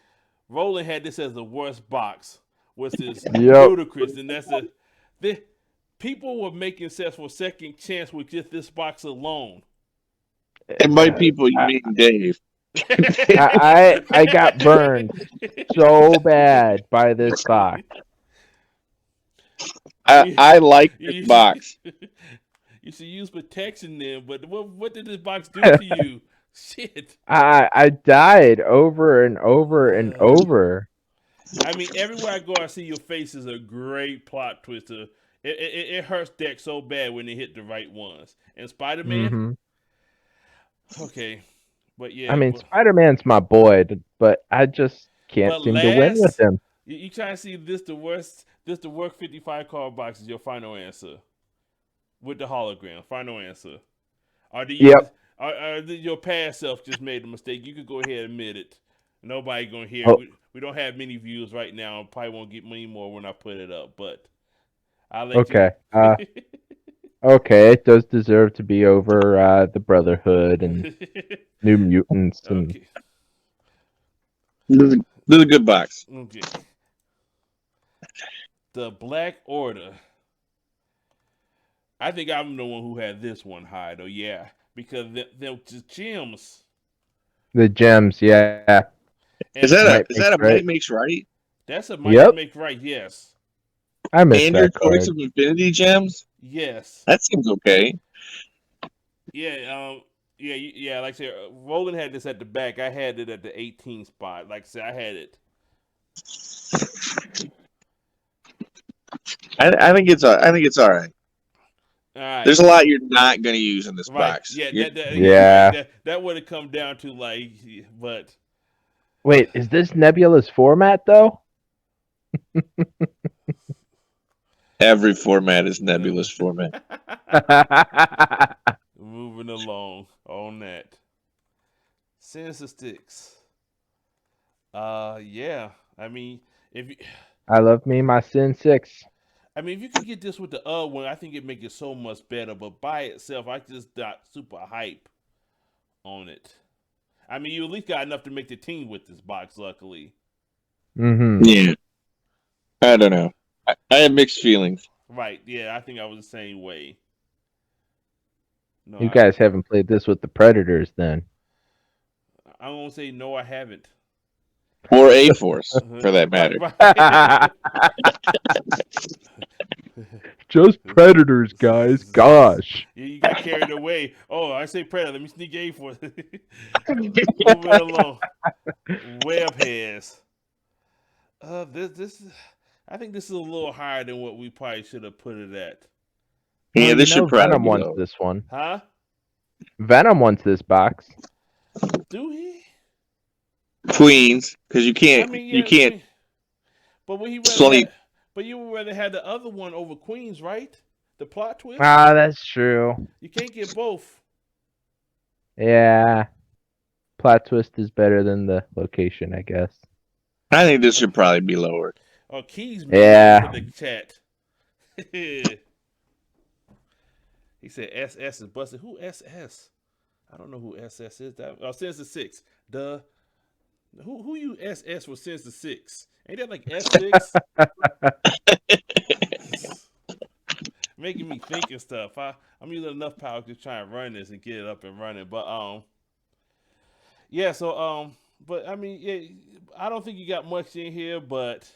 Roland had this as the worst box, which is Yep. ludicrous. And the people were making sets for second chance with just this box alone. And by people, you mean Dave. I got burned so bad by this box. I like this you, box. you should use protection then, but what did this box do to you? Shit. I died over and over and over. I mean, everywhere I go, I see your face is a great plot twister. It hurts Deck so bad when they hit the right ones. And Spider-Man, Hmm. okay, but I yeah, mean, Spider-Man's my boy, but I just can't but seem to win with last, him. you try to see this the worst. This the worst 55 card box is your final answer with the hologram. Final answer. Or do you? Yep. Your past self just made a mistake? You could go ahead and admit it. Nobody gonna hear it. Oh, We don't have many views right now. Probably won't get many more when I put it up, but I'll let you. okay. Okay. It does deserve to be over the Brotherhood and New Mutants and. Okay. This is a good box. Okay. The Black Order. I think I'm the one who had this one high though. Yeah, because the gems. The gems, yeah. Is And that Makes a right. Might Makes Right? that's a might Yep. make right. Yes. I missed And your that choice card. of Infinity Gems? Yes. That seems okay. Yeah. Yeah. Like I said, Roland had this at the back. I had it at the 18 spot. Like I said, I had it. I think it's all right. All right. There's a lot you're not going to use in this Right. box. Yeah. You're- Yeah. You're right. Yeah. That would have come down to like, but Wait, is this Nebula's format though? every format is Nebulous format. moving along on that. Sinister Sticks. Yeah. I mean, if you, I love me my Sin 6. I mean, if you could get this with the other one, I think it'd make it so much better. But by itself, I just got super hype on it. I mean, you at least got enough to make the team with this box, luckily. Mm-hmm. Yeah. I don't know. I have mixed feelings. Right? Yeah, I think I was the same way. No, You guys haven't played this with the Predators then. I'm gonna say no, I haven't. Or A-Force, for that matter. Right. Just Predators, guys. Gosh. You got carried away. Oh, I say Predator. Let me sneak A for moving along. Web has. This I think this is a little higher than what we probably should have put it at. Yeah, Well, this you know should probably Venom be wants low. this one. Huh? Venom wants this box. Do he? Queens, because you I can't mean, you yeah. can't But would he rather sleep. but you would rather have the other one over Queens, right? The plot twist. Ah, that's true. You can't get both. Yeah. Plot twist is better than the location, I guess. I think this should probably be lower. Oh, Keys Yeah. in the chat. He said SS is busted. Who SS? I don't know who SS is. That Sinister Six. Duh. Who you SS for Sinister Six? Ain't that like S6? Making me think and stuff. I'm using enough power to try and run this and get it up and running. But yeah. So but I mean, yeah, I don't think you got much in here, but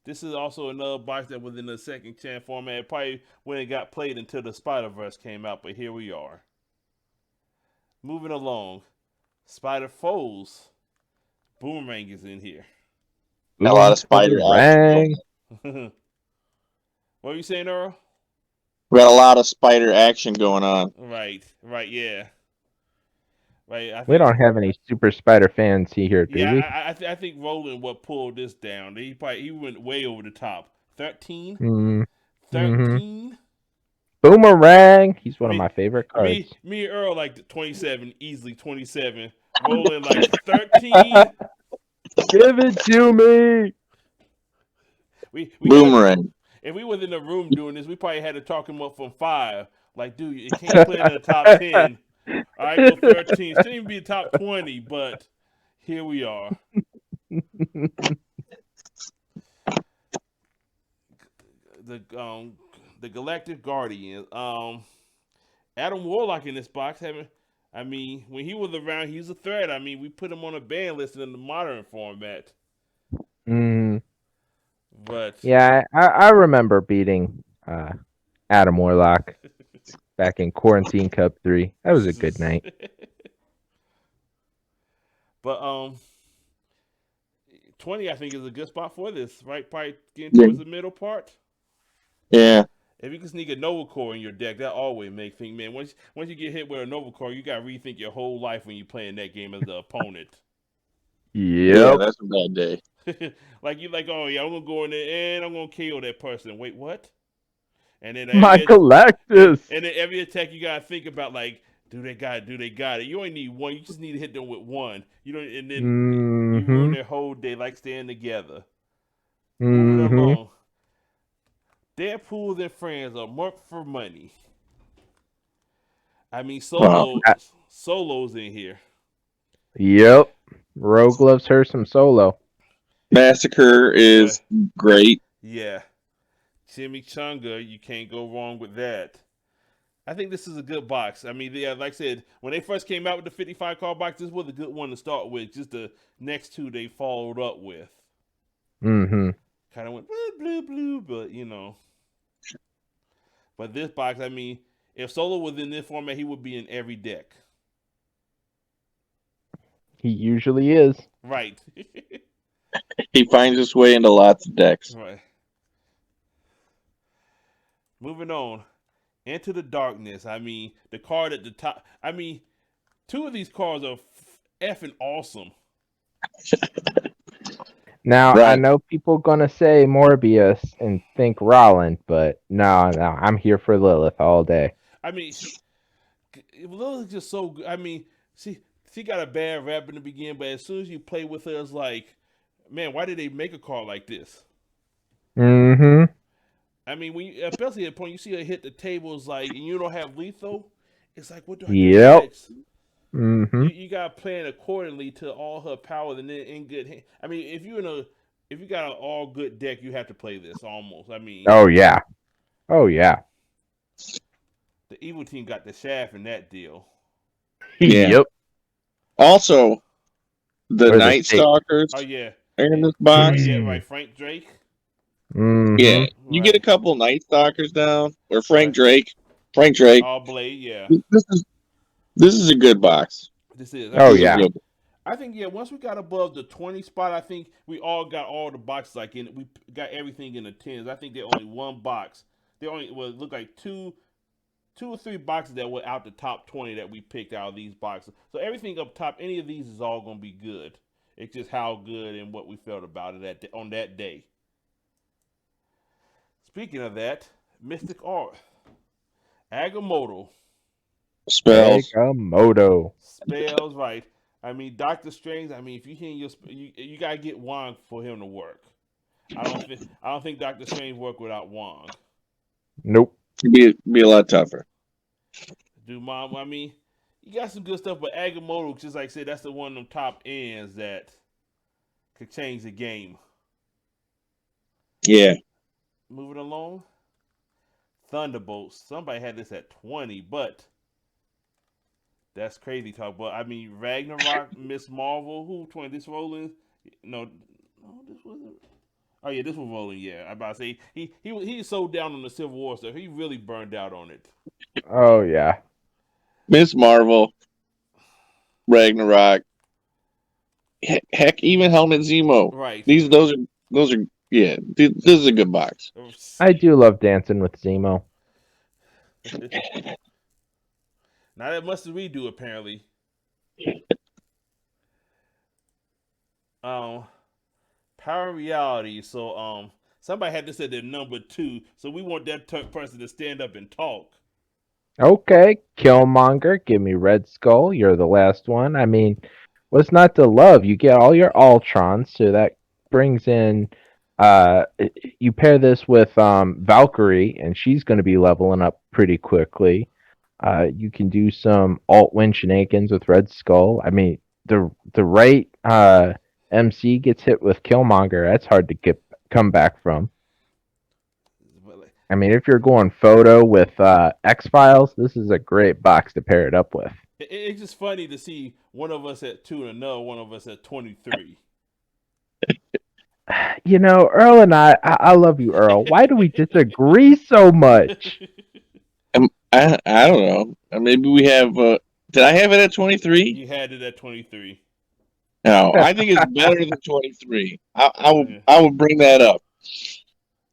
this is also another box that was in the second chance format. Probably when it got played until the Spider-Verse came out, but here we are. Moving along. Spider Foes. Boomerang is in here. A lot of spider action going Boomerang. on. What were you saying, Earl? We got a lot of spider action going on. Right, yeah. Right, I We think. don't have any super spider fans here, do Yeah, we? I think Roland what pulled this down. He went way over the top. 13? Mm-hmm. 13? Boomerang. He's one of Me, my favorite cards. me and Earl like 27, easily 27. Roland like 13. Give it to me. We got Boomerang. if we was in the room doing this, we probably had to talk him up from 5. Like, dude, it can't play in the top 10. All right, go 13. Shouldn't even be top 20, but here we are. The the Galactic Guardian. Adam Warlock in this box. I mean, when he was around, he's a threat. I mean, we put him on a ban list in the modern format. Mm, But yeah, I remember beating Adam Warlock back in Quarantine Cup 3. That was a good night. but 20, I think, is a good spot for this, right? Probably getting towards the middle part. Yeah. If you can sneak a Nova Core in your deck, that always makes things, man. Once you get hit with a Nova Core, you gotta rethink your whole life when you're playing that game as the opponent. Yeah, Yep. that's a bad day. Like you like, oh yeah, I'm gonna go in there and I'm gonna KO that person. Wait, what? And then My Galactus. and then every attack you gotta think about like, do they got it? You only need one. You just need to hit them with one. You don't, and then you ruin Mm-hmm. their whole day like staying together. Moving Mm-hmm. along. Deadpool and friends are marked for money. I mean, Solo's in here. Yep. Rogue loves her some Solo. Massacre is great. Yeah. Chimichanga, you can't go wrong with that. I think this is a good box. I mean, yeah, like I said, when they first came out with the 55 card box, this was a good one to start with. Just the next two they followed up with. Mm-hmm. Kind of went blue, but you know. But this box, I mean, if Solo was in this format, he would be in every deck. He usually is. Right. He finds his way into lots of decks. Right. Moving on. Into the Darkness. I mean, the card at the top. I mean, two of these cards are effing awesome. Now, Right. I know people gonna say Morbius and think Roland, but no, I'm here for Lilith all day. I mean, Lilith's just so good. I mean, she got a bad rap in the beginning, but as soon as you play with her, it's like, man, why did they make a card like this? Mm-hmm. I mean, when you, especially at the point you see her hit the tables, like, and you don't have lethal, it's like, what do I do Yep. next? Mm-hmm. You got to plan accordingly to all her powers and then in good hand. I mean, if you got an all good deck, you have to play this almost. I mean, Oh yeah. Oh yeah. the evil team got the shaft in that deal. Yeah. Yep. Also, the Or the Night state. Stalkers Oh yeah, are in this Oh, box. yeah, right. Frank Drake. Mm-hmm. Yeah. You Right. get a couple Night Stalkers down, or Frank Right. Drake. Frank Drake. All Blade. Yeah, This is a good box. this is. Oh, This is yeah. good. I think once we got above the 20 spot, I think we all got all the boxes like in. We got everything in the 10s. I think there only one box. There only look like two or three boxes that were out the top 20 that we picked out of these boxes. So everything up top, any of these is all gonna be good. It's just how good and what we felt about it on that day. Speaking of that, Mystic Art, Agamotto, Spells. Agamotto. spells right. I mean, Doctor Strange. I mean, if you hear you gotta get Wong for him to work. I don't think Doctor Strange work without Wong. Nope. Be a lot tougher. Do mom? I mean, you got some good stuff, but Agamotto, just like I said, that's the one of them top ends that could change the game. Yeah. Moving along, Thunderbolts. Somebody had this at 20, but that's crazy talk. But I mean, Ragnarok, Miss Marvel, who 20? This rolling? No, this wasn't. Oh yeah, this was rolling. Yeah, I'm about to say he's so down on the Civil War stuff. He really burned out on it. Oh yeah. Miss Marvel. Ragnarok. Heck, even Helmet Zemo. Right. Those are yeah. This is a good box. I do love Dancing with Zemo. Not as much as we do, apparently. Um, Power Reality. So, somebody had this at their number 2. So we want that person to stand up and talk. Okay, Killmonger, give me Red Skull. You're the last one. I mean, what's not to love? You get all your Ultrons, so that brings in. You pair this with Valkyrie, and she's going to be leveling up pretty quickly. You can do some alt win shenanigans with Red Skull. I mean, the right MC gets hit with Killmonger. That's hard to come back from. I mean, if you're going photo with X Files, this is a great box to pair it up with. It's just funny to see one of us at 2 and another one of us at 23. You know, Earl and I love you, Earl. Why do we disagree so much? I don't know. Maybe we have. Did I have it at 23? You had it at 23. No, I think it's better than 23. I will bring that up.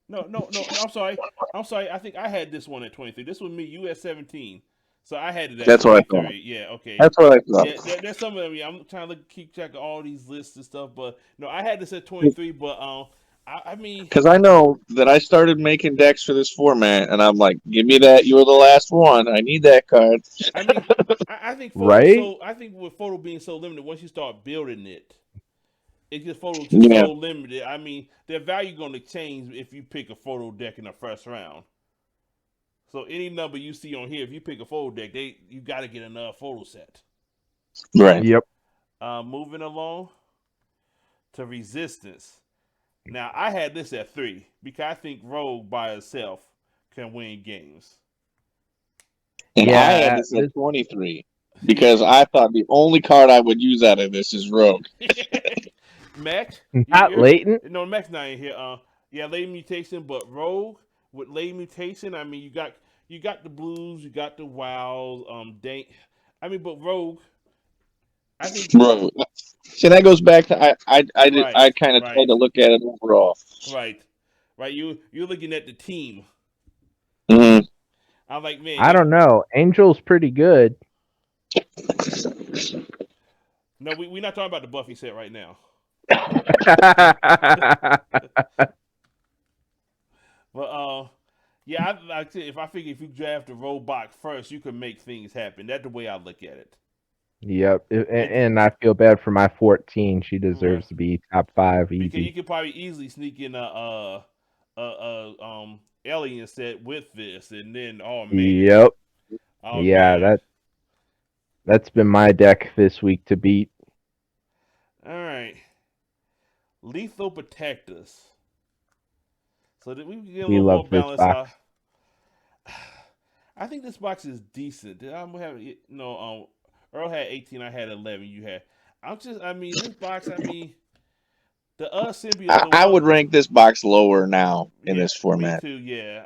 No. I'm sorry. I think I had this one at 23. This was me. You at 17. So I had it at That's 23. what I thought. Yeah. Okay. That's what I thought. Yeah. There's some of them. I'm trying to keep track of all these lists and stuff, but no, I had this at 23. But I mean, because I know that I started making decks for this format, and I'm like, give me that. You were the last one. I need that card. I mean, I think photo, right? so I think with photo being so limited, once you start building it, it just photos just so limited. I mean, their value going to change if you pick a photo deck in the first round. So any number you see on here, if you pick a photo deck, you got to get another photo set. Right. Yep. Moving along to Resistance. Now I had this at 3 because I think Rogue by herself can win games. And I had this at 23 because I thought the only card I would use out of this is Rogue. Mac? Not latent? No, Mac's not in here. Yeah, latent mutation, but Rogue with latent mutation. I mean, you got the blues, you got the wows. But Rogue. I think Rogue. See, that goes back to I kind of tried to look at it overall. Right. You're looking at the team. Mm-hmm. I'm like, man. I don't know. Angel's pretty good. No, we're not talking about the Buffy set right now. But yeah, if you draft a robot first, you can make things happen. That's the way I look at it. Yep, and I feel bad for my 14. She deserves to be top 5 easy. Because you could probably easily sneak in a alien set with this, and then Yep. Yeah, that's been my deck this week to beat. All right, Lethal Protectors. So that we can get a little more balance. I think this box is decent. I'm having Earl had 18, I had 11. You had. This box. The symbiote. I would rank this box lower now in this format. Me too. Yeah,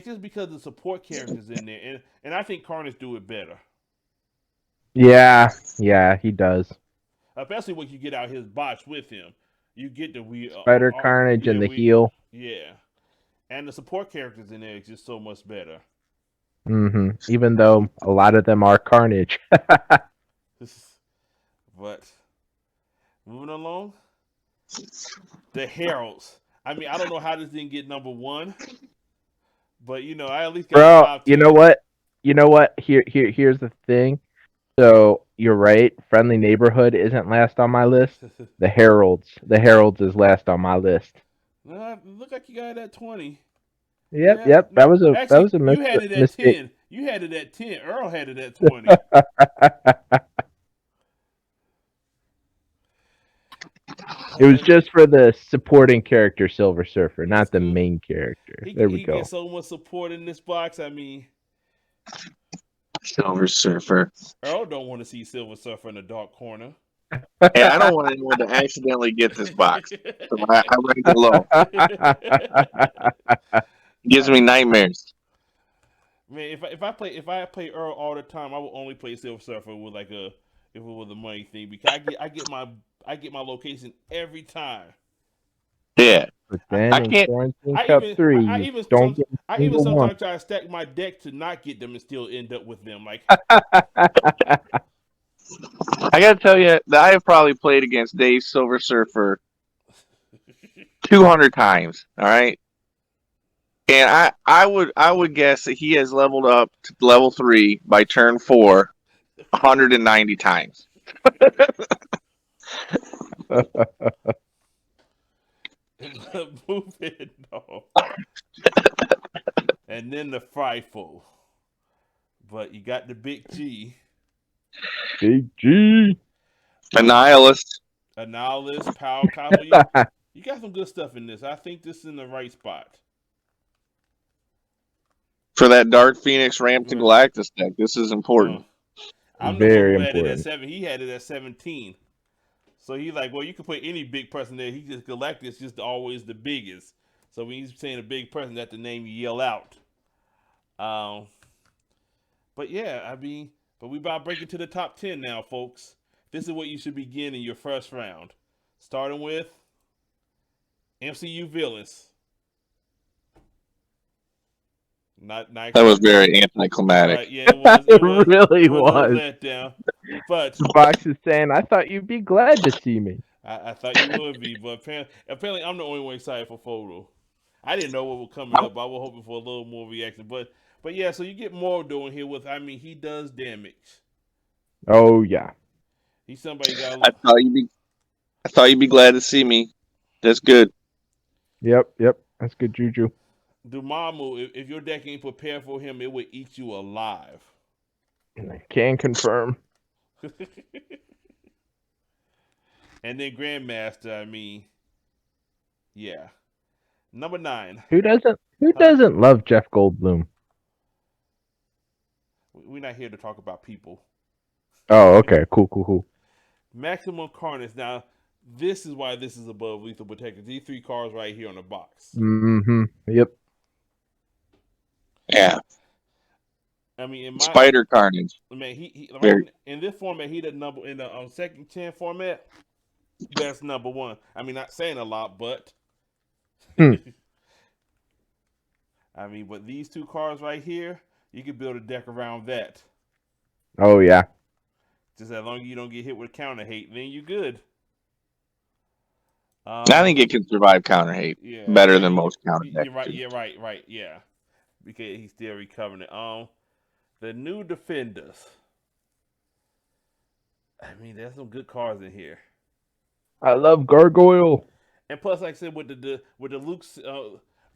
just because the support characters in there, and I think Carnage do it better. Yeah, he does. Especially when you get out his box with him, you get the Spider Carnage and the heal. Yeah, and the support characters in there is just so much better. Mm-hmm. Even though a lot of them are Carnage. But moving along, the Heralds. I don't know how this didn't get number 1, but I at least got. Bro, you know what? Here's the thing. So you're right. Friendly Neighborhood isn't last on my list. The Heralds is last on my list. No, look like you got it at 20. Yep. That was a mistake. You had it at 10. You had it at 10. Earl had it at 20. It was just for the supporting character, Silver Surfer, not the main character. There we go. He gets so much support in this box. Silver Surfer. Earl don't want to see Silver Surfer in the dark corner. Hey, I don't want anyone to accidentally get this box. So I rank it low. Gives me nightmares. Man, if I play Earl all the time, I would only play Silver Surfer with like a if it was a money thing because I get my location every time. Yeah, But I then I in can't. Quarantine Cup 3, you don't get a I even single one. sometimes try to stack my deck to not get them and still end up with them. Like I gotta tell you that I have probably played against Dave Silver Surfer 200 times. All right, and I would guess that he has leveled up to level 3 by turn 4 190 times. moving on. And then the frightful. But you got the big G, Big G. A nihilist Annihilus, Power Copper. You got some good stuff in this. I think this is in the right spot. for that Dark Phoenix Ramp to Uh, Galactus deck. This is uh, important. I'm the one Very who had it at important. 7. He had it at 17. So he's like, well, you can put any big person there. He just Galactus just always the biggest. So when he's saying a big person, that's the name you yell out. Um, but yeah, I mean, but we about breaking to the top 10 now, folks. This is what you should begin in your first round, starting with MCU villains. Not That was very anticlimactic. right. Yeah, it was. It was. Really It was a was. letdown. But The box is saying, I thought you'd be glad to see me. I thought you would be, but apparently I'm the only one excited for photo. I didn't know what was coming up. I was hoping for a little more reaction, but yeah. So you get more doing here with. I mean, he does damage. Oh, yeah. He's somebody got. I thought you'd be. I thought you'd be glad to see me. That's good. Yep. That's good juju. Dormammu, if your deck ain't prepared for him, it would eat you alive. Can confirm. And then Grandmaster, I mean, yeah. Number 9. Who Huh? doesn't love Jeff Goldblum? We're not here to talk about people. Oh, okay. Cool. Maximum Carnage. Now, this is why this is above Lethal Protector. These 3 cards right here on the box. Mm-hmm. Yep. Yeah. I mean, in my Spider Carnage. man, he right Very. in this format, he the number in the second 10 format. That's number 1. I mean, not saying a lot, but Hmm. I mean, but these 2 cards right here, you can build a deck around that. Oh, yeah. Just as long as you don't get hit with counter hate, then you're good. I think it can survive counter hate Yeah, better I than mean, most counter decks. you're right. Yeah, right. Yeah, because he's still recovering it. The new defenders. I mean, there's some good cards in here. I love Gargoyle. And plus, like I said, with the Luke's,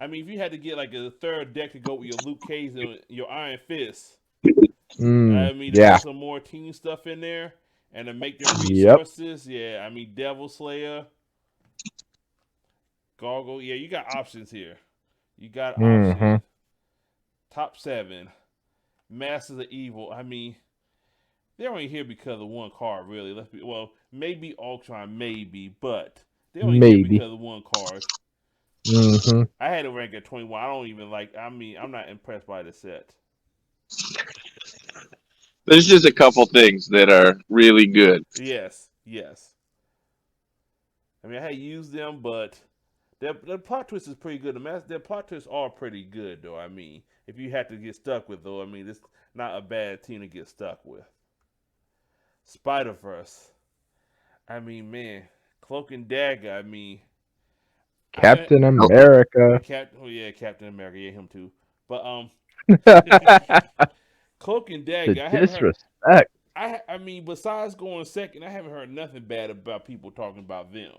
I mean, if you had to get like a third deck to go with your Luke Cage and your Iron Fist, I mean, to Yeah. put some more team stuff in there and to make them Yep. resources, yeah. I mean, Devil Slayer, Gargoyle, yeah. You got options here. You got Mm-hmm. options. Top 7, Masters of Evil. I mean, they're only here because of one card, really. Maybe Ultron, maybe, but they're only here Maybe. because of one card. Mm-hmm. I had it ranked at 21. I don't even like. I mean, I'm not impressed by the set. There's just a couple things that are really good. Yes. I mean, I had used them, but their plot twist is pretty good. Their plot twists are pretty good, though. I mean, if you had to get stuck with, though, I mean, it's not a bad team to get stuck with. Spider Verse. I mean, man, Cloak and Dagger. I mean, Captain Oh, America. Captain America, yeah, him too. But The Cloak and Dagger, I haven't heard. disrespect. I mean, besides going second, I haven't heard nothing bad about people talking about them.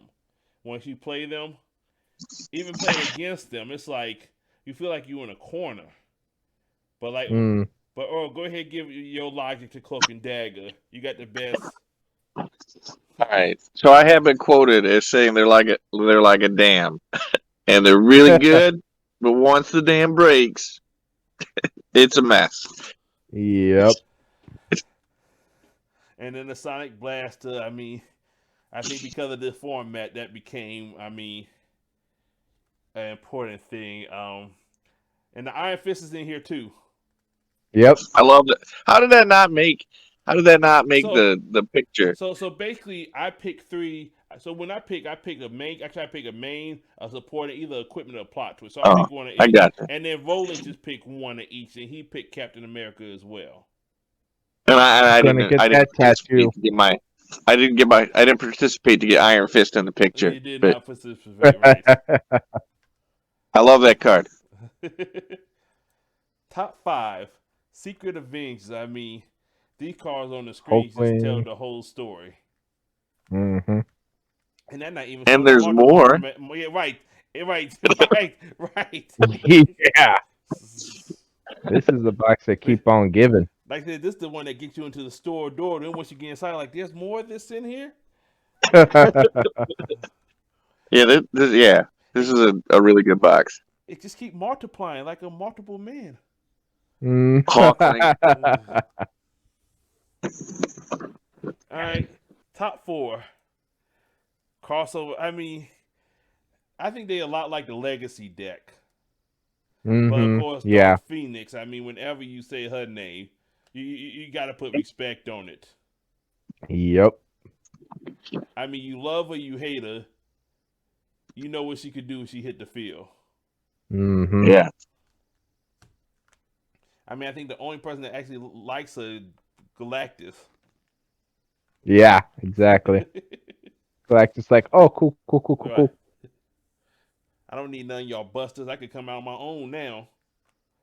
Once you play them, even playing against them, it's like you feel like you're in a corner. But like, Mm. but go ahead, and give your logic to Cloak and Dagger. You got the best. all right. So I have been quoted as saying they're like a dam, and they're really good, but once the dam breaks, it's a mess. Yep. And then the Sonic Blaster. I mean, I think because of this format, that became, I mean, an important thing. And the Iron Fist is in here too. Yep. I love it. How did that not make? How did that not make So the picture? so basically, I picked three. So when I pick a main. Actually, I pick a main, a supporting, either equipment or plot twist. So I Oh, pick one of I each, got you. and then Roland just picked one of each, and he picked Captain America as well. And I Gonna didn't get I didn't that tattoo. participate to get my I didn't participate to get Iron Fist in the picture. He did But not participate, right? I love that card. Top five Secret Avengers. I mean, these cards on the screen just tell Hopefully. the whole story, Hmm. and that's not even And showing the there's more. Yeah, right, right, right, right. Yeah. This is the box that keep on giving. Like I said, this is the one that gets you into the store door. Then once you get inside, like there's more of this in here. Yeah, this is a really good box. It just keep multiplying like a multiple man. Mm. Hawkling. All right, top four crossover. I mean, I think they a lot like the Legacy deck, but of course, Yeah. Dark Phoenix. I mean, whenever you say her name, you got to put respect on it. Yep. I mean, you love her, you hate her. You know what she could do if she hit the field. Yeah. I mean, I think the only person that actually likes her, Galactus. Yeah. Exactly. Like just like, oh, cool, cool, cool, cool, Right. cool. I don't need none of y'all busters. I could come out on my own now.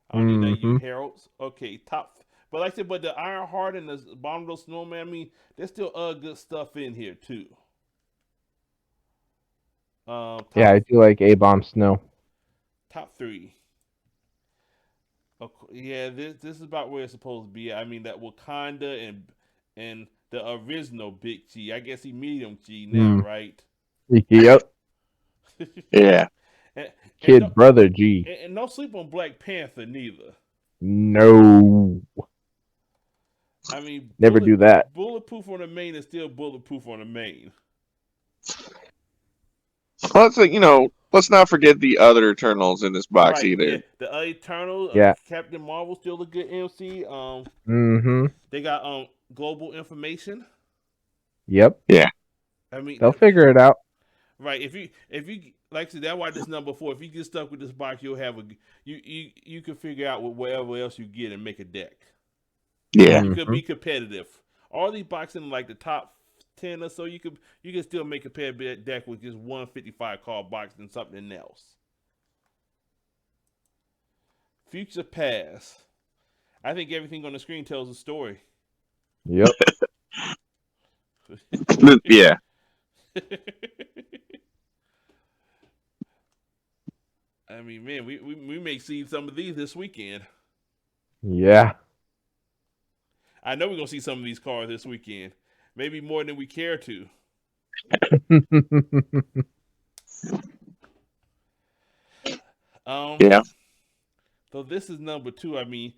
I don't need none of you heralds. Okay, top. But like I said, but the Iron Heart and the Abominable Snowman, I mean, there's still good stuff in here too. Yeah, I do like A-Bomb Snow. Top three. Yeah, this is about where it's supposed to be. I mean, that Wakanda and the original Big G. I guess he medium G now, right? Yep. Yeah. and, Kid no, Brother G. and no sleep on Black Panther neither. No. I mean, Never do that. Bulletproof on the main is still bulletproof on the main. Well, it's like, let's not forget the other Eternals in this box Right, either. yeah. The Eternal, Yeah. Captain Marvel still a good MC. They got global information. Yep. Yeah. I mean, They'll figure it out. right. If you like I said, that's why this number 4. If you get stuck with this box, you'll have you can figure out whatever else you get and make a deck. Yeah. You could be competitive. All these boxes in like the top 10 or so, you can still make a competitive deck with just 155 card box and something else. Future past. I think everything on the screen tells a story. Yep. Yeah. I mean, man, we may see some of these this weekend. Yeah. I know we're gonna see some of these cards this weekend. Maybe more than we care to. Yeah. So this is number 2. I mean,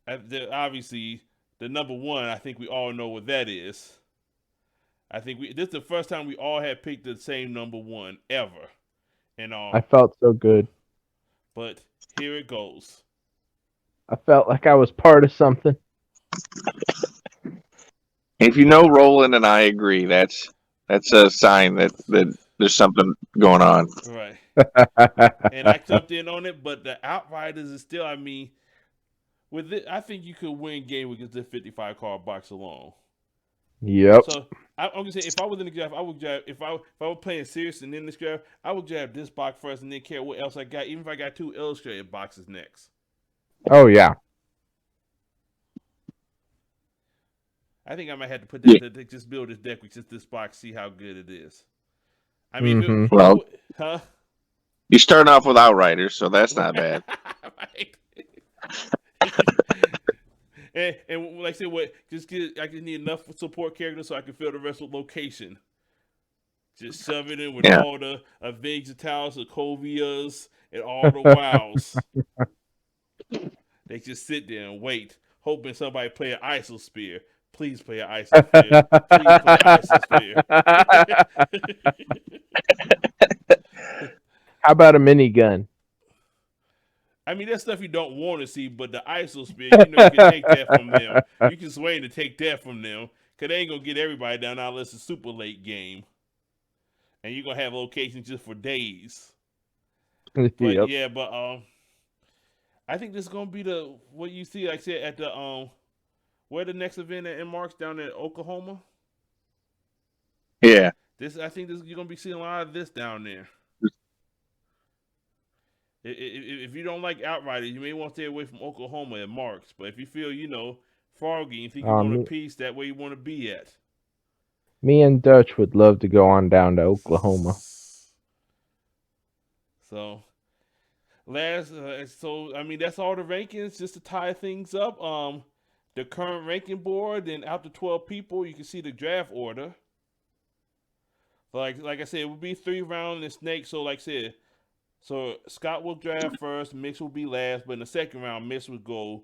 obviously the number 1. I think we all know what that is. I think this is the first time we all had picked the same number 1 ever, and all. I felt so good. But here it goes. I felt like I was part of something. If you know Roland and I agree, that's a sign that there's something going on. Right. And I jumped in on it, but the Outriders is still. I mean, with it, I think you could win game with the 55 card box alone. Yep. So I'm gonna say, if I was in the draft, I would grab. If I were playing serious and in this draft, I would grab this box first and then care what else I got. Even if I got 2 illustrated boxes next. Oh yeah. I think I might have to put that to just build this deck with just this box, see how good it is. I mean, huh? You start off with Outriders, so that's not bad. Right. and like I said, I just need enough support characters so I can fill the rest with location. Just shove it in with all the Avengers Towers, the Covias, and all the wows. They just sit there and wait, hoping somebody play an Isosphere. Please play an Isosphere. Please play an Isosphere. How about a minigun? I mean, that's stuff you don't want to see, but the ISO spin, you know, you can take that from them. You can sway to take that from them, because they ain't going to get everybody down now unless it's a super late game. And you're going to have locations just for days. But, Yep. yeah, but I think this is going to be what you see, like I said, at the, where the next event in March down in Oklahoma. Yeah. I think you're going to be seeing a lot of this down there. If you don't like Outriders, you may want to stay away from Oklahoma and Marks. But if you feel, froggy and think you want a Me, piece, that way you want to be at. me and Dutch would love to go on down to Oklahoma. So, I mean, that's all the rankings just to tie things up. The current ranking board, then out to 12 people, you can see the draft order. Like I said, it would be 3 round in snake. So, like I said, so Scott will draft first, Mitch will be last, but in the second round, Mitch will go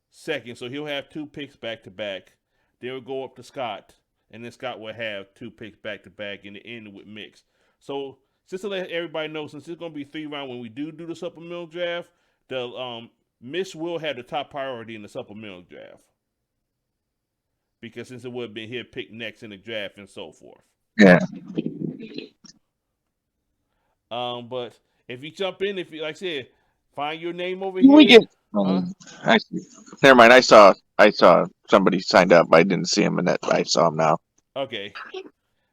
second. So he'll have 2 picks back to back. Then it'll go up to Scott, and then Scott will have 2 picks back to back in the end with Mix. So just to let everybody know, since it's going to be 3 round when we do the supplemental draft, the Mitch will have the top priority in the supplemental draft. Because since it would have been here picked next in the draft and so forth. Yeah. But if you jump in, if you like I said, find your name over Can here. we get? Huh? Never mind. I saw somebody signed up. I didn't see him, and that I saw him now. Okay.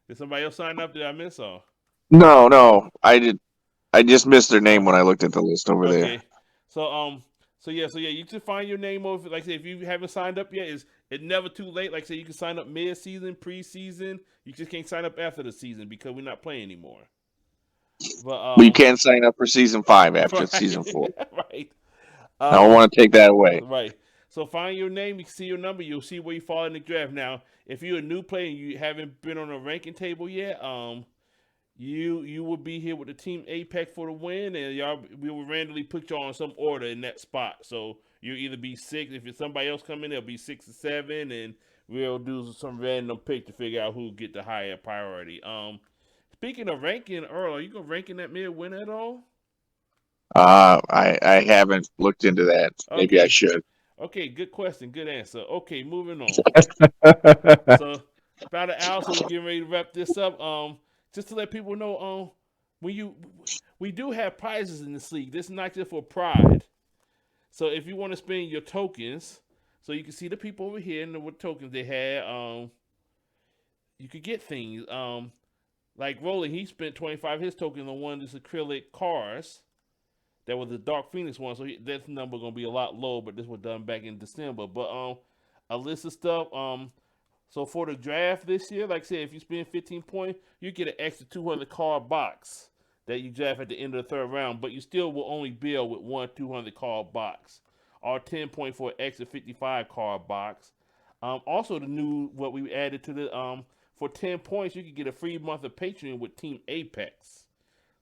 Did somebody else sign up? Did I miss all? No, I did. I just missed their name when I looked at the list over there. Okay. So yeah, you can find your name over. Like I said, if you haven't signed up yet, it's never too late. Like I said, you can sign up mid-season, pre-season. You just can't sign up after the season because we're not playing anymore. But you can sign up for season 5 after right, season 4. Right. I don't want to take that away. Right. So find your name, you can see your number, you'll see where you fall in the draft. Now, if you're a new player and you haven't been on a ranking table yet, you will be here with the Team Apex for the win, and we will randomly put you on some order in that spot. So you'll either be 6, if it's somebody else coming, it'll be 6 or 7, and we'll do some random pick to figure out who get the higher priority. Speaking of ranking, Earl, are you gonna rank in that mid win at all? I haven't looked into that. Maybe I should. Okay, good question, good answer. Okay, moving on. So about an hour, so we're getting ready to wrap this up. Just to let people know, we do have prizes in this league. This is not just for pride. So if you want to spend your tokens, so you can see the people over here and what tokens they had. You could get things. Like Rolling, he spent 25 his tokens on one of these acrylic cars. That was the Dark Phoenix one, so that number gonna be a lot lower. But this was done back in December. But a list of stuff. So for the draft this year, like I said, if you spend 15 points, you get an extra 200 card box that you draft at the end of the 3rd round. But you still will only build with one 200 card box, or 10 points for an extra 55 card box. Also, what we added to the for 10 points, you can get a free month of Patreon with Team Apex.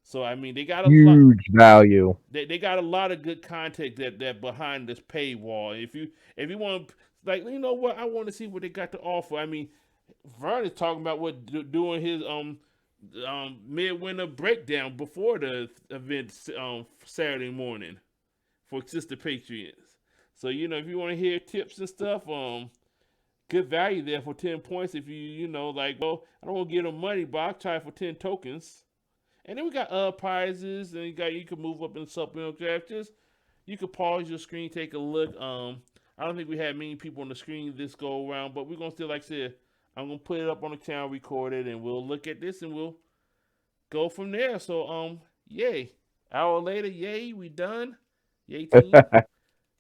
So I mean, they got a huge value. They got a lot of good content that behind this paywall. If you want, like, you know what, I want to see what they got to offer. I mean, Vern is talking about doing his midwinter breakdown before the event Saturday morning for Sister Patriots. So if you want to hear tips and stuff, good value there for 10 points. If you like, well, I don't want to give them money, but I'll try for 10 tokens. And then we got prizes, and you can move up in the supplemental draft. You can pause your screen, take a look. I don't think we had many people on the screen this go around, but we're gonna still, like I said, I'm gonna put it up on the channel, record it, and we'll look at this and we'll go from there. So yay! Hour later, yay, we done. Yay, team!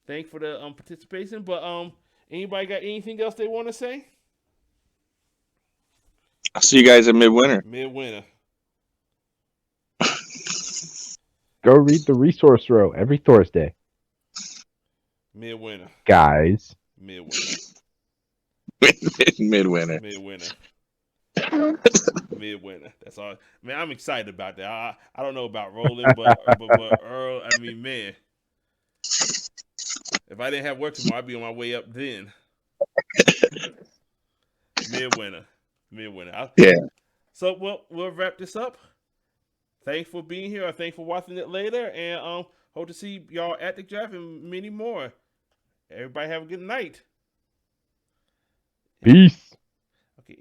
Thanks for the participation. But anybody got anything else they want to say? I'll see you guys at midwinter. Midwinter. Go read the resource row every Thursday. Midwinter. Guys. Midwinter. Midwinter. Midwinter. Midwinter. That's all. Man, I'm excited about that. I don't know about rolling, but Earl, I mean, man. If I didn't have work tomorrow, I'd be on my way up then. Midwinter. Yeah. So we'll wrap this up. Thanks for being here. Or thanks for watching it later. And hope to see y'all at the draft and many more. Everybody have a good night. Peace. Okay,